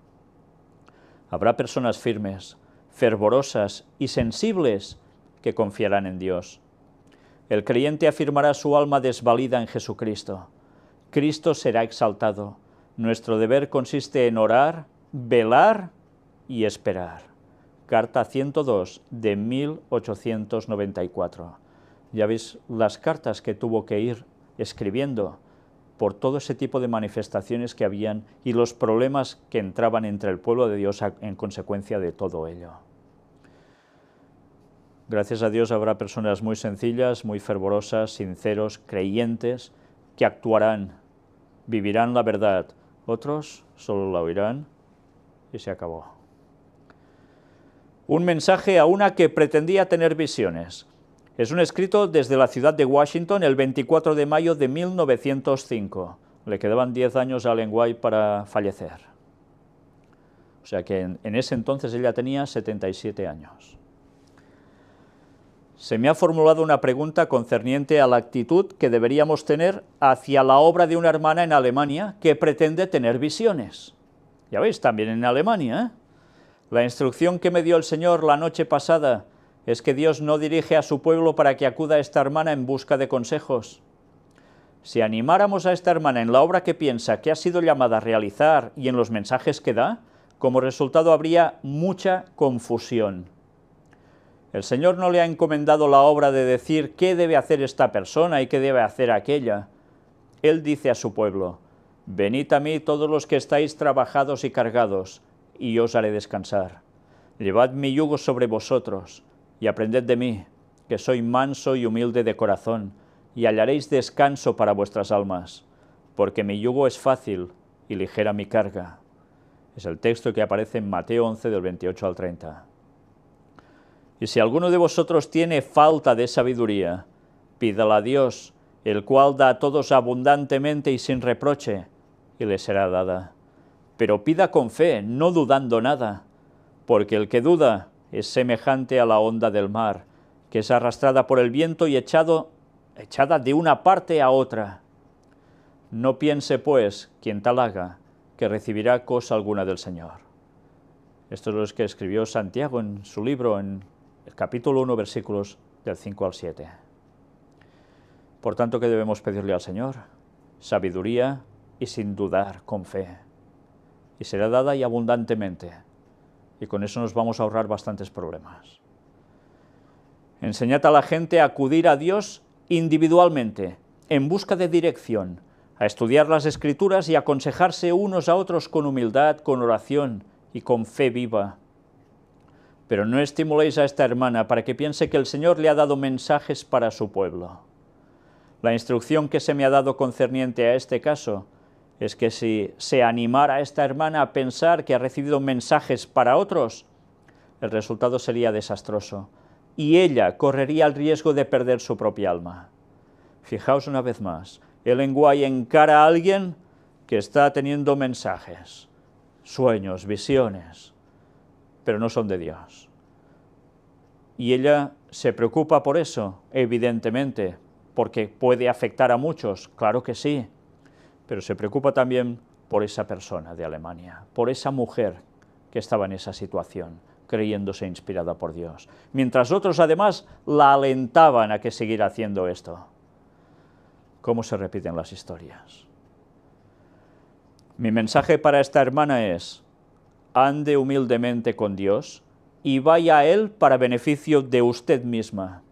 Habrá personas firmes, fervorosas y sensibles que confiarán en Dios. El creyente afirmará su alma desvalida en Jesucristo. Cristo será exaltado. Nuestro deber consiste en orar, velar y esperar. Carta 102 de 1894. Ya veis las cartas que tuvo que ir escribiendo por todo ese tipo de manifestaciones que habían y los problemas que entraban entre el pueblo de Dios en consecuencia de todo ello. Gracias a Dios habrá personas muy sencillas, muy fervorosas, sinceros, creyentes, que actuarán, vivirán la verdad. Otros solo la oirán y se acabó. Un mensaje a una que pretendía tener visiones. Es un escrito desde la ciudad de Washington el 24 de mayo de 1905. Le quedaban 10 años a Ellen White para fallecer. O sea que en ese entonces ella tenía 77 años. Se me ha formulado una pregunta concerniente a la actitud que deberíamos tener hacia la obra de una hermana en Alemania que pretende tener visiones. Ya veis, también en Alemania, ¿eh? La instrucción que me dio el Señor la noche pasada es que Dios no dirige a su pueblo para que acuda a esta hermana en busca de consejos. Si animáramos a esta hermana en la obra que piensa que ha sido llamada a realizar y en los mensajes que da, como resultado habría mucha confusión. El Señor no le ha encomendado la obra de decir qué debe hacer esta persona y qué debe hacer aquella. Él dice a su pueblo: venid a mí todos los que estáis trabajados y cargados, y yo os haré descansar. Llevad mi yugo sobre vosotros, y aprended de mí, que soy manso y humilde de corazón, y hallaréis descanso para vuestras almas, porque mi yugo es fácil y ligera mi carga. Es el texto que aparece en Mateo 11, del 28 al 30. Y si alguno de vosotros tiene falta de sabiduría, pídala a Dios, el cual da a todos abundantemente y sin reproche, y le será dada. Pero pida con fe, no dudando nada, porque el que duda es semejante a la onda del mar, que es arrastrada por el viento y echada de una parte a otra. No piense, pues, quien tal haga, que recibirá cosa alguna del Señor. Esto es lo que escribió Santiago en su libro, en el capítulo 1, versículos del 5 al 7. Por tanto, ¿qué debemos pedirle al Señor? Sabiduría y sin dudar, con fe. Y será dada y abundantemente. Y con eso nos vamos a ahorrar bastantes problemas. Enseñad a la gente a acudir a Dios individualmente, en busca de dirección, a estudiar las Escrituras y a aconsejarse unos a otros con humildad, con oración y con fe viva. Pero no estimuléis a esta hermana para que piense que el Señor le ha dado mensajes para su pueblo. La instrucción que se me ha dado concerniente a este caso es que si se animara a esta hermana a pensar que ha recibido mensajes para otros, el resultado sería desastroso, y ella correría el riesgo de perder su propia alma. Fijaos una vez más, el lenguaje encara a alguien que está teniendo mensajes, sueños, visiones, pero no son de Dios. Y ella se preocupa por eso, evidentemente, porque puede afectar a muchos, claro que sí, pero se preocupa también por esa persona de Alemania, por esa mujer que estaba en esa situación, creyéndose inspirada por Dios, mientras otros además la alentaban a que siguiera haciendo esto. ¿Cómo se repiten las historias? Mi mensaje para esta hermana es: ande humildemente con Dios y vaya a Él para beneficio de usted misma.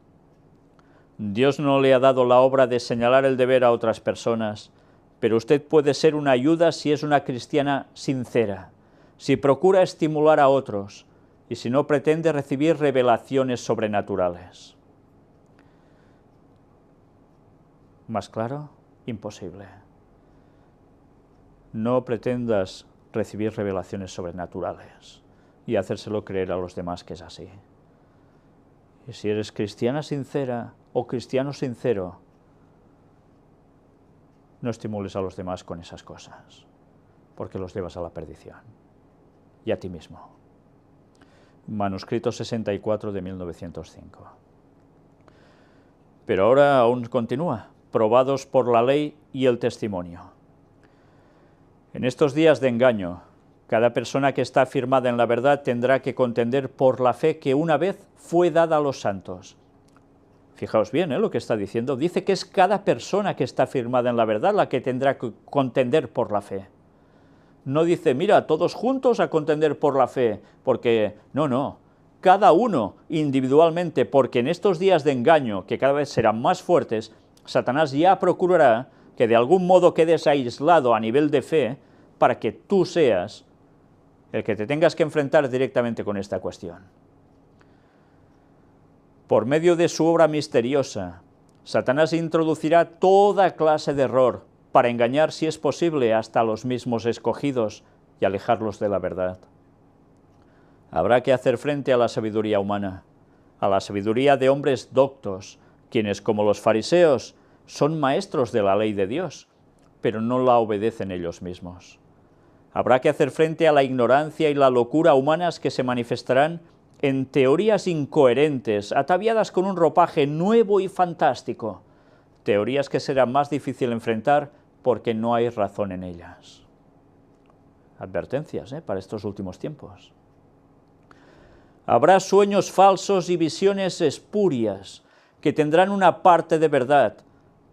Dios no le ha dado la obra de señalar el deber a otras personas, pero usted puede ser una ayuda si es una cristiana sincera, si procura estimular a otros y si no pretende recibir revelaciones sobrenaturales. ¿Más claro? Imposible. No pretendas recibir revelaciones sobrenaturales y hacérselo creer a los demás que es así. Y si eres cristiana sincera o cristiano sincero, no estimules a los demás con esas cosas, porque los llevas a la perdición y a ti mismo. Manuscrito 64 de 1905. Pero ahora aún continúa, probados por la ley y el testimonio. En estos días de engaño, cada persona que está afirmada en la verdad tendrá que contender por la fe que una vez fue dada a los santos. Fijaos bien lo que está diciendo. Dice que es cada persona que está afirmada en la verdad la que tendrá que contender por la fe. No dice, mira, todos juntos a contender por la fe, porque no, cada uno individualmente, porque en estos días de engaño, que cada vez serán más fuertes, Satanás ya procurará que de algún modo quedes aislado a nivel de fe para que tú seas el que te tengas que enfrentar directamente con esta cuestión. Por medio de su obra misteriosa, Satanás introducirá toda clase de error para engañar, si es posible, hasta a los mismos escogidos y alejarlos de la verdad. Habrá que hacer frente a la sabiduría humana, a la sabiduría de hombres doctos, quienes, como los fariseos, son maestros de la ley de Dios, pero no la obedecen ellos mismos. Habrá que hacer frente a la ignorancia y la locura humanas que se manifestarán en teorías incoherentes, ataviadas con un ropaje nuevo y fantástico, teorías que será más difícil enfrentar porque no hay razón en ellas. Advertencias para estos últimos tiempos. Habrá sueños falsos y visiones espurias que tendrán una parte de verdad,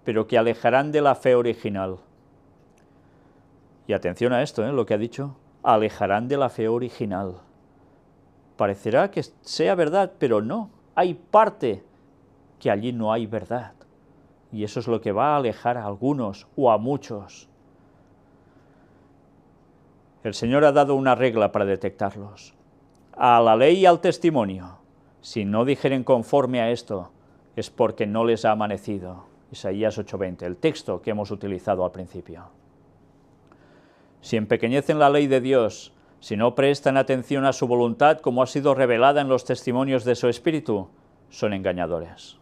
pero que alejarán de la fe original. Y atención a esto, lo que ha dicho, alejarán de la fe original. Parecerá que sea verdad, pero no, hay parte que allí no hay verdad. Y eso es lo que va a alejar a algunos o a muchos. El Señor ha dado una regla para detectarlos. A la ley y al testimonio. Si no dijeren conforme a esto, es porque no les ha amanecido. Isaías 8:20, el texto que hemos utilizado al principio. Si empequeñecen la ley de Dios, si no prestan atención a su voluntad como ha sido revelada en los testimonios de su Espíritu, son engañadores.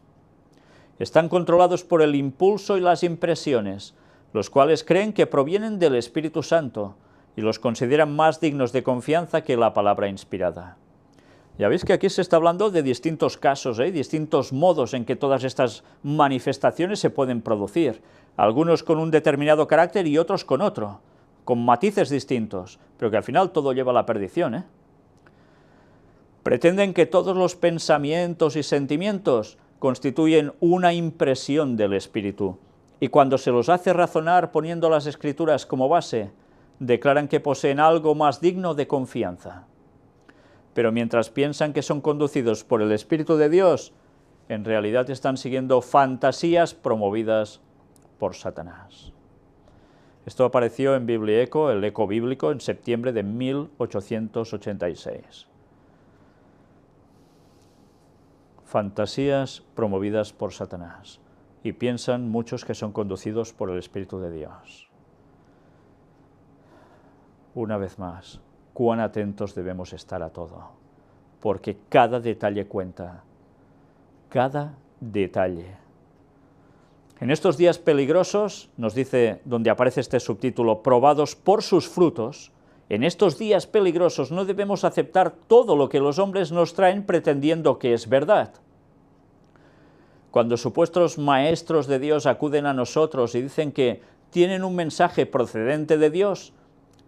Están controlados por el impulso y las impresiones, los cuales creen que provienen del Espíritu Santo y los consideran más dignos de confianza que la palabra inspirada. Ya veis que aquí se está hablando de distintos casos, distintos modos en que todas estas manifestaciones se pueden producir, algunos con un determinado carácter y otros con otro, con matices distintos, pero que al final todo lleva a la perdición. Pretenden que todos los pensamientos y sentimientos constituyen una impresión del Espíritu, y cuando se los hace razonar poniendo las Escrituras como base, declaran que poseen algo más digno de confianza. Pero mientras piensan que son conducidos por el Espíritu de Dios, en realidad están siguiendo fantasías promovidas por Satanás. Esto apareció en Biblieco, el eco bíblico, en septiembre de 1886. Fantasías promovidas por Satanás, y piensan muchos que son conducidos por el Espíritu de Dios. Una vez más, cuán atentos debemos estar a todo, porque cada detalle cuenta, cada detalle. En estos días peligrosos, nos dice, donde aparece este subtítulo, probados por sus frutos, en estos días peligrosos no debemos aceptar todo lo que los hombres nos traen pretendiendo que es verdad. Cuando supuestos maestros de Dios acuden a nosotros y dicen que tienen un mensaje procedente de Dios,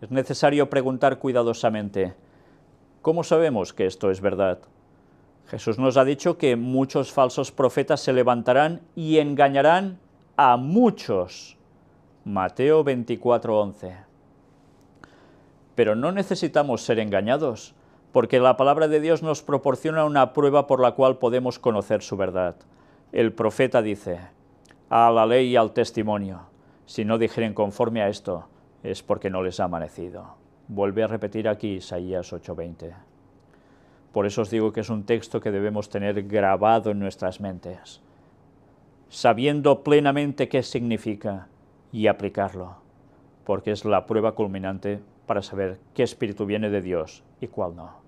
es necesario preguntar cuidadosamente, ¿cómo sabemos que esto es verdad? Jesús nos ha dicho que muchos falsos profetas se levantarán y engañarán a muchos. Mateo 24:11. Pero no necesitamos ser engañados, porque la palabra de Dios nos proporciona una prueba por la cual podemos conocer su verdad. El profeta dice, a la ley y al testimonio, si no dijeren conforme a esto, es porque no les ha amanecido. Vuelve a repetir aquí Isaías 8:20. Por eso os digo que es un texto que debemos tener grabado en nuestras mentes, sabiendo plenamente qué significa y aplicarlo, porque es la prueba culminante para saber qué espíritu viene de Dios y cuál no.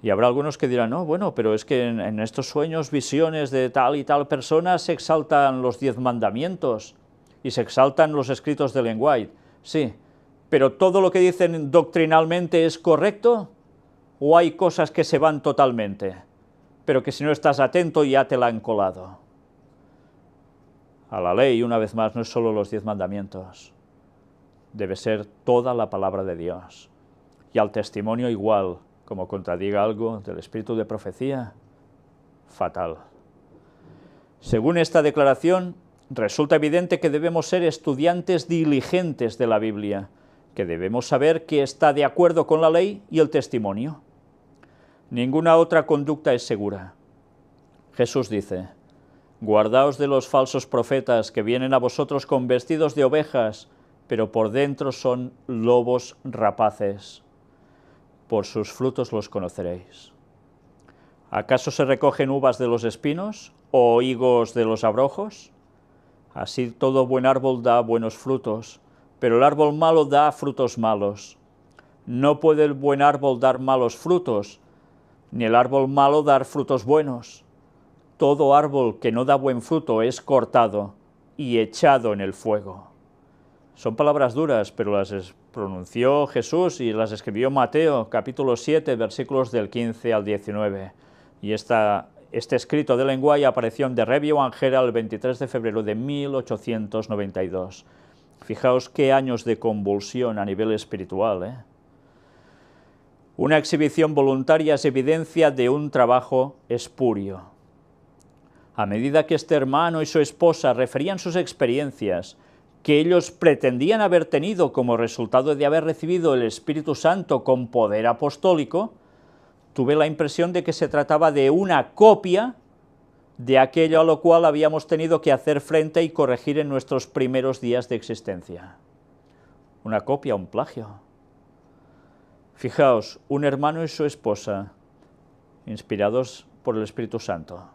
Y habrá algunos que dirán, no, bueno, pero es que en estos sueños, visiones de tal y tal persona se exaltan los 10 mandamientos y se exaltan los escritos de Ellen White. Sí, pero ¿todo lo que dicen doctrinalmente es correcto? ¿O hay cosas que se van totalmente, pero que si no estás atento ya te la han colado? A la ley, una vez más, no es solo los 10 mandamientos, debe ser toda la palabra de Dios. Y al testimonio igual, como contradiga algo del espíritu de profecía, fatal. Según esta declaración, resulta evidente que debemos ser estudiantes diligentes de la Biblia, que debemos saber que está de acuerdo con la ley y el testimonio. Ninguna otra conducta es segura. Jesús dice, guardaos de los falsos profetas que vienen a vosotros con vestidos de ovejas, pero por dentro son lobos rapaces. Por sus frutos los conoceréis. ¿Acaso se recogen uvas de los espinos o higos de los abrojos? Así todo buen árbol da buenos frutos, pero el árbol malo da frutos malos. No puede el buen árbol dar malos frutos, ni el árbol malo dar frutos buenos. Todo árbol que no da buen fruto es cortado y echado en el fuego. Son palabras duras, pero las pronunció Jesús y las escribió Mateo, capítulo 7, versículos del 15 al 19. Y este escrito de Ellen White apareció en The Review and Herald el 23 de febrero de 1892. Fijaos qué años de convulsión a nivel espiritual, ¿eh? Una exhibición voluntaria es evidencia de un trabajo espurio. A medida que este hermano y su esposa referían sus experiencias, que ellos pretendían haber tenido como resultado de haber recibido el Espíritu Santo con poder apostólico, tuve la impresión de que se trataba de una copia de aquello a lo cual habíamos tenido que hacer frente y corregir en nuestros primeros días de existencia. Una copia, un plagio. Fijaos, un hermano y su esposa, inspirados por el Espíritu Santo.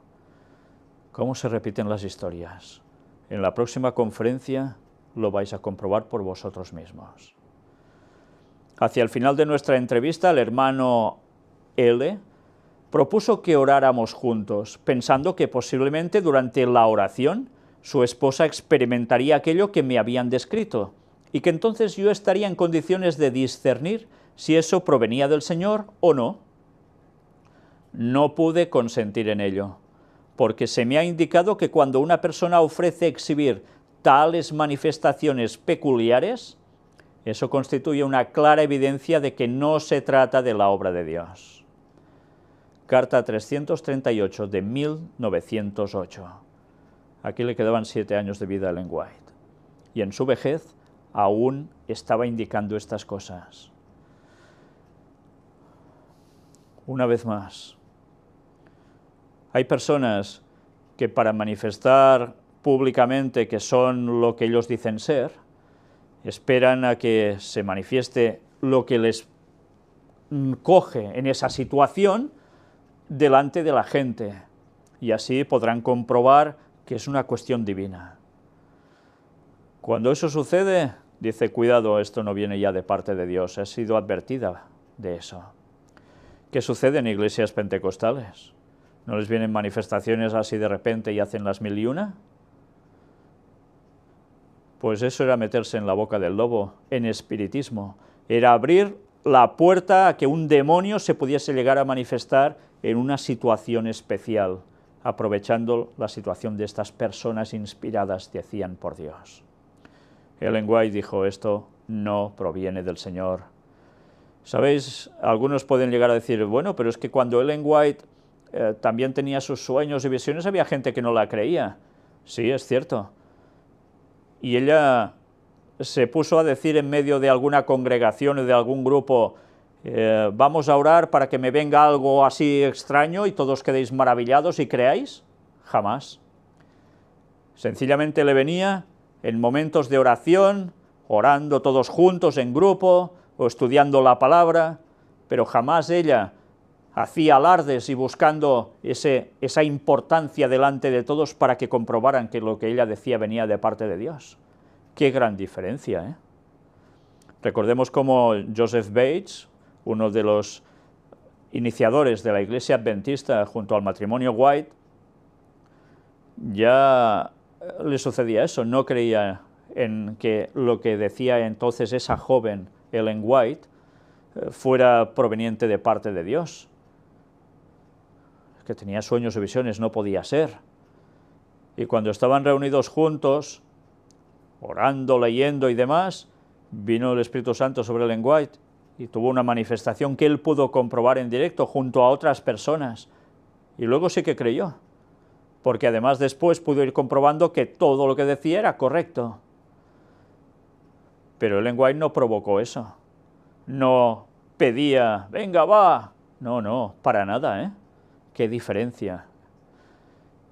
¿Cómo se repiten las historias? En la próxima conferencia lo vais a comprobar por vosotros mismos. Hacia el final de nuestra entrevista, el hermano L. propuso que oráramos juntos, pensando que posiblemente durante la oración su esposa experimentaría aquello que me habían descrito, y que entonces yo estaría en condiciones de discernir si eso provenía del Señor o no. No pude consentir en ello, porque se me ha indicado que cuando una persona ofrece exhibir tales manifestaciones peculiares, eso constituye una clara evidencia de que no se trata de la obra de Dios. Carta 338 de 1908. Aquí le quedaban 7 años de vida a Ellen White, y en su vejez aún estaba indicando estas cosas. Una vez más, hay personas que para manifestar públicamente que son lo que ellos dicen ser, esperan a que se manifieste lo que les coge en esa situación delante de la gente, y así podrán comprobar que es una cuestión divina. Cuando eso sucede, dice, cuidado, esto no viene ya de parte de Dios, he sido advertida de eso. ¿Qué sucede en iglesias pentecostales? ¿No les vienen manifestaciones así de repente y hacen las 1001? Pues eso era meterse en la boca del lobo, en espiritismo. Era abrir la puerta a que un demonio se pudiese llegar a manifestar en una situación especial, aprovechando la situación de estas personas inspiradas, decían, por Dios. Ellen White dijo, esto no proviene del Señor. ¿Sabéis? Algunos pueden llegar a decir, bueno, pero es que cuando Ellen White también tenía sus sueños y visiones, había gente que no la creía. Sí, es cierto. Y ella se puso a decir en medio de alguna congregación o de algún grupo, vamos a orar para que me venga algo así extraño y todos quedéis maravillados y creáis. Jamás. Sencillamente le venía en momentos de oración, orando todos juntos en grupo o estudiando la palabra, pero jamás ella hacía alardes y buscando esa importancia delante de todos para que comprobaran que lo que ella decía venía de parte de Dios. ¡Qué gran diferencia! ¿Eh? Recordemos cómo Joseph Bates, uno de los iniciadores de la Iglesia Adventista junto al matrimonio White, ya le sucedía eso, no creía en que lo que decía entonces esa joven Ellen White fuera proveniente de parte de Dios. Que tenía sueños y visiones, no podía ser. Y cuando estaban reunidos juntos, orando, leyendo y demás, vino el Espíritu Santo sobre Ellen White y tuvo una manifestación que él pudo comprobar en directo junto a otras personas. Y luego sí que creyó, porque además después pudo ir comprobando que todo lo que decía era correcto. Pero Ellen White no provocó eso. No pedía, venga, va. No, para nada, ¿eh? ¡Qué diferencia!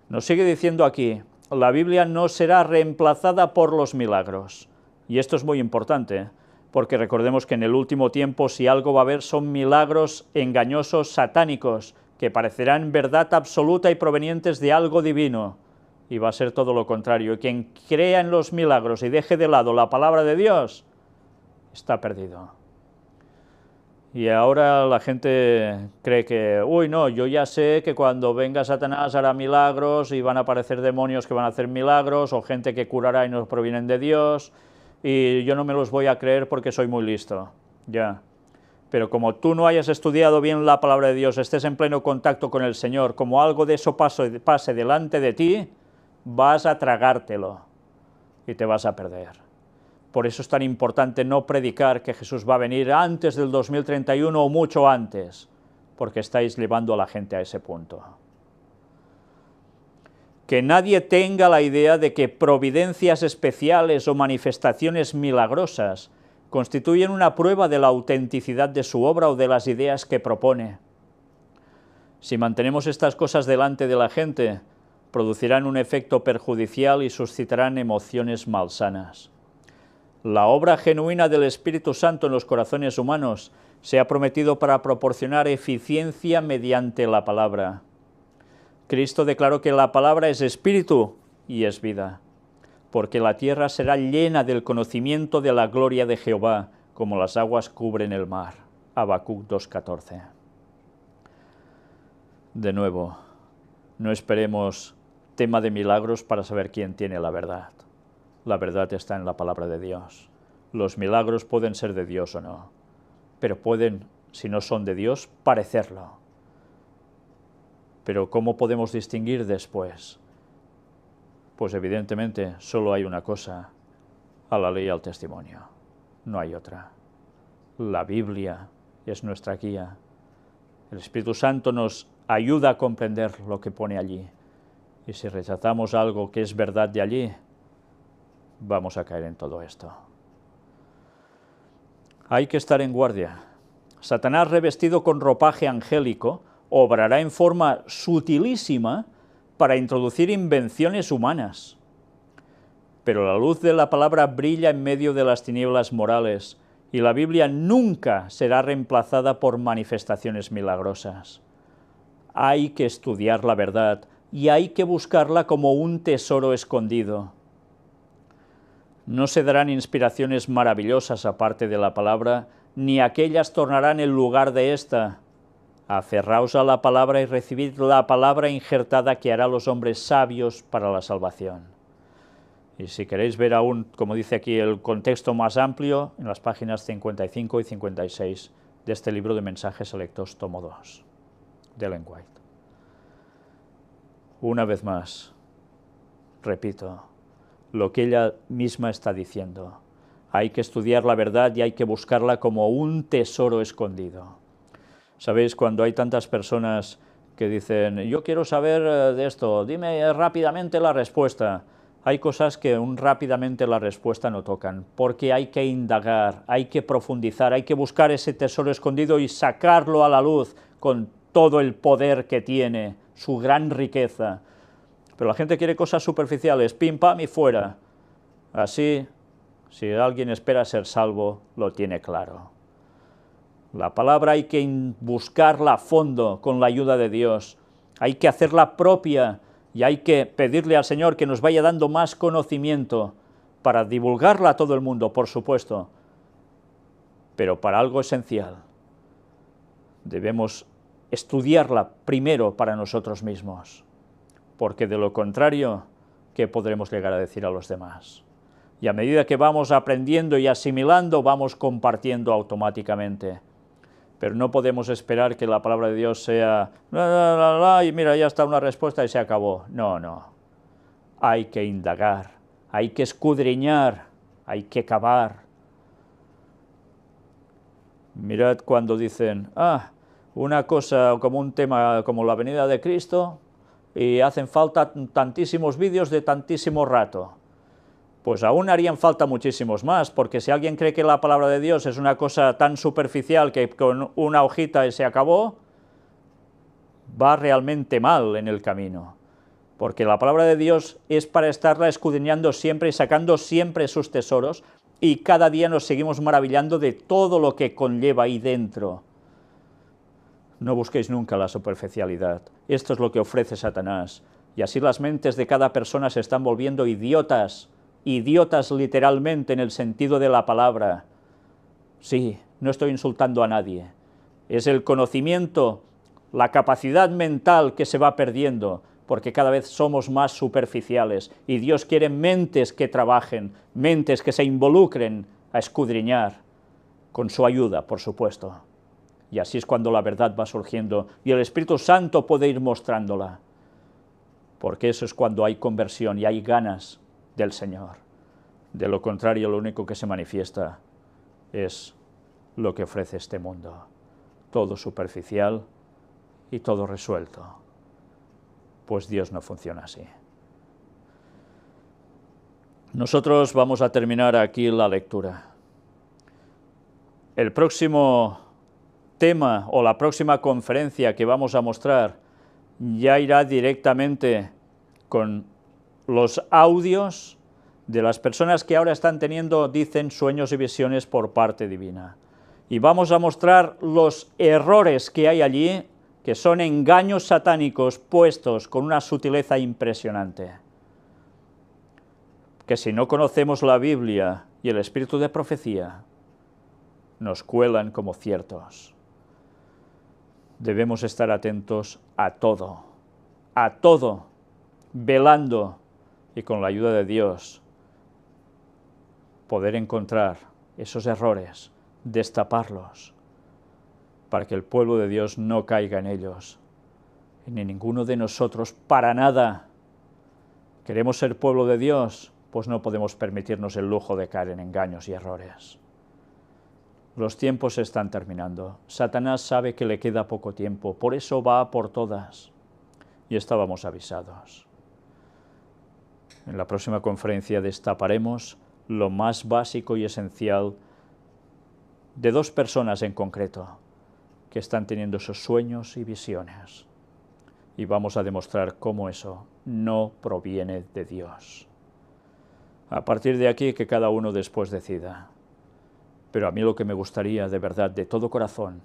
Nos sigue diciendo aquí, la Biblia no será reemplazada por los milagros. Y esto es muy importante, porque recordemos que en el último tiempo, si algo va a haber, son milagros engañosos, satánicos, que parecerán verdad absoluta y provenientes de algo divino. Y va a ser todo lo contrario. Y quien crea en los milagros y deje de lado la palabra de Dios, está perdido. Y ahora la gente cree que, uy, no, yo ya sé que cuando venga Satanás hará milagros y van a aparecer demonios que van a hacer milagros, o gente que curará y no provienen de Dios, y yo no me los voy a creer porque soy muy listo. Ya. Pero como tú no hayas estudiado bien la palabra de Dios, estés en pleno contacto con el Señor, como algo de eso pase delante de ti, vas a tragártelo y te vas a perder. Por eso es tan importante no predicar que Jesús va a venir antes del 2031 o mucho antes, porque estáis llevando a la gente a ese punto. Que nadie tenga la idea de que providencias especiales o manifestaciones milagrosas constituyen una prueba de la autenticidad de su obra o de las ideas que propone. Si mantenemos estas cosas delante de la gente, producirán un efecto perjudicial y suscitarán emociones malsanas. La obra genuina del Espíritu Santo en los corazones humanos se ha prometido para proporcionar eficiencia mediante la palabra. Cristo declaró que la palabra es espíritu y es vida, porque la tierra será llena del conocimiento de la gloria de Jehová, como las aguas cubren el mar. Habacuc 2:14. De nuevo, no esperemos tema de milagros para saber quién tiene la verdad. La verdad está en la palabra de Dios. Los milagros pueden ser de Dios o no, pero pueden, si no son de Dios, parecerlo. Pero ¿cómo podemos distinguir después? Pues evidentemente solo hay una cosa: a la ley y al testimonio. No hay otra. La Biblia es nuestra guía. El Espíritu Santo nos ayuda a comprender lo que pone allí. Y si rechazamos algo que es verdad de allí, vamos a caer en todo esto. Hay que estar en guardia. Satanás, revestido con ropaje angélico, obrará en forma sutilísima para introducir invenciones humanas. Pero la luz de la palabra brilla en medio de las tinieblas morales, y la Biblia nunca será reemplazada por manifestaciones milagrosas. Hay que estudiar la verdad y hay que buscarla como un tesoro escondido. No se darán inspiraciones maravillosas aparte de la palabra, ni aquellas tornarán el lugar de esta. Aferraos a la palabra y recibid la palabra injertada que hará a los hombres sabios para la salvación. Y si queréis ver aún, como dice aquí, el contexto más amplio, en las páginas 55 y 56 de este libro de mensajes selectos, tomo 2, de Ellen White. Una vez más, repito, lo que ella misma está diciendo. Hay que estudiar la verdad y hay que buscarla como un tesoro escondido. ¿Sabéis? Cuando hay tantas personas que dicen, yo quiero saber de esto, dime rápidamente la respuesta. Hay cosas que rápidamente la respuesta no tocan, porque hay que indagar, hay que profundizar, hay que buscar ese tesoro escondido y sacarlo a la luz con todo el poder que tiene, su gran riqueza. Pero la gente quiere cosas superficiales, pim, pam y fuera. Así, si alguien espera ser salvo, lo tiene claro. La palabra hay que buscarla a fondo con la ayuda de Dios. Hay que hacerla propia y hay que pedirle al Señor que nos vaya dando más conocimiento para divulgarla a todo el mundo, por supuesto. Pero para algo esencial, debemos estudiarla primero para nosotros mismos, porque de lo contrario, ¿qué podremos llegar a decir a los demás? Y a medida que vamos aprendiendo y asimilando, vamos compartiendo automáticamente. Pero no podemos esperar que la palabra de Dios sea y mira, ya está una respuesta y se acabó. No, no. Hay que indagar, hay que escudriñar, hay que cavar. Mirad cuando dicen, una cosa como un tema como la venida de Cristo y hacen falta tantísimos vídeos de tantísimo rato. Pues aún harían falta muchísimos más, porque si alguien cree que la palabra de Dios es una cosa tan superficial que con una hojita y se acabó, va realmente mal en el camino. Porque la palabra de Dios es para estarla escudriñando siempre y sacando siempre sus tesoros, y cada día nos seguimos maravillando de todo lo que conlleva ahí dentro. No busquéis nunca la superficialidad. Esto es lo que ofrece Satanás, y así las mentes de cada persona se están volviendo idiotas, idiotas literalmente en el sentido de la palabra. Sí, no estoy insultando a nadie. Es el conocimiento, la capacidad mental que se va perdiendo, porque cada vez somos más superficiales, y Dios quiere mentes que trabajen, mentes que se involucren a escudriñar, con su ayuda, por supuesto. Y así es cuando la verdad va surgiendo, y el Espíritu Santo puede ir mostrándola, porque eso es cuando hay conversión y hay ganas del Señor. De lo contrario, lo único que se manifiesta es lo que ofrece este mundo, todo superficial y todo resuelto, pues Dios no funciona así. Nosotros vamos a terminar aquí la lectura. El próximo tema o la próxima conferencia que vamos a mostrar ya irá directamente con los audios de las personas que ahora están teniendo, dicen, sueños y visiones por parte divina. Y vamos a mostrar los errores que hay allí, que son engaños satánicos puestos con una sutileza impresionante. Que si no conocemos la Biblia y el espíritu de profecía, nos cuelan como ciertos. Debemos estar atentos a todo, velando y con la ayuda de Dios poder encontrar esos errores, destaparlos, para que el pueblo de Dios no caiga en ellos, ni ninguno de nosotros para nada. ¿Queremos ser pueblo de Dios? Pues no podemos permitirnos el lujo de caer en engaños y errores. Los tiempos se están terminando. Satanás sabe que le queda poco tiempo, por eso va por todas. Y estábamos avisados. En la próxima conferencia destaparemos lo más básico y esencial de dos personas en concreto que están teniendo esos sueños y visiones. Y vamos a demostrar cómo eso no proviene de Dios. A partir de aquí, que cada uno después decida. Pero a mí lo que me gustaría, de verdad, de todo corazón,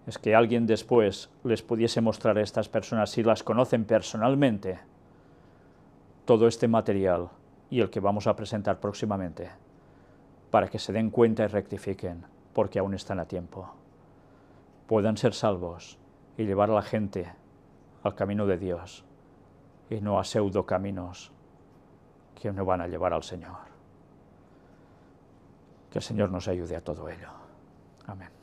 es que alguien después les pudiese mostrar a estas personas, si las conocen personalmente, todo este material y el que vamos a presentar próximamente, para que se den cuenta y rectifiquen, porque aún están a tiempo. Puedan ser salvos y llevar a la gente al camino de Dios, y no a pseudo caminos que no van a llevar al Señor. Que el Señor nos ayude a todo ello. Amén.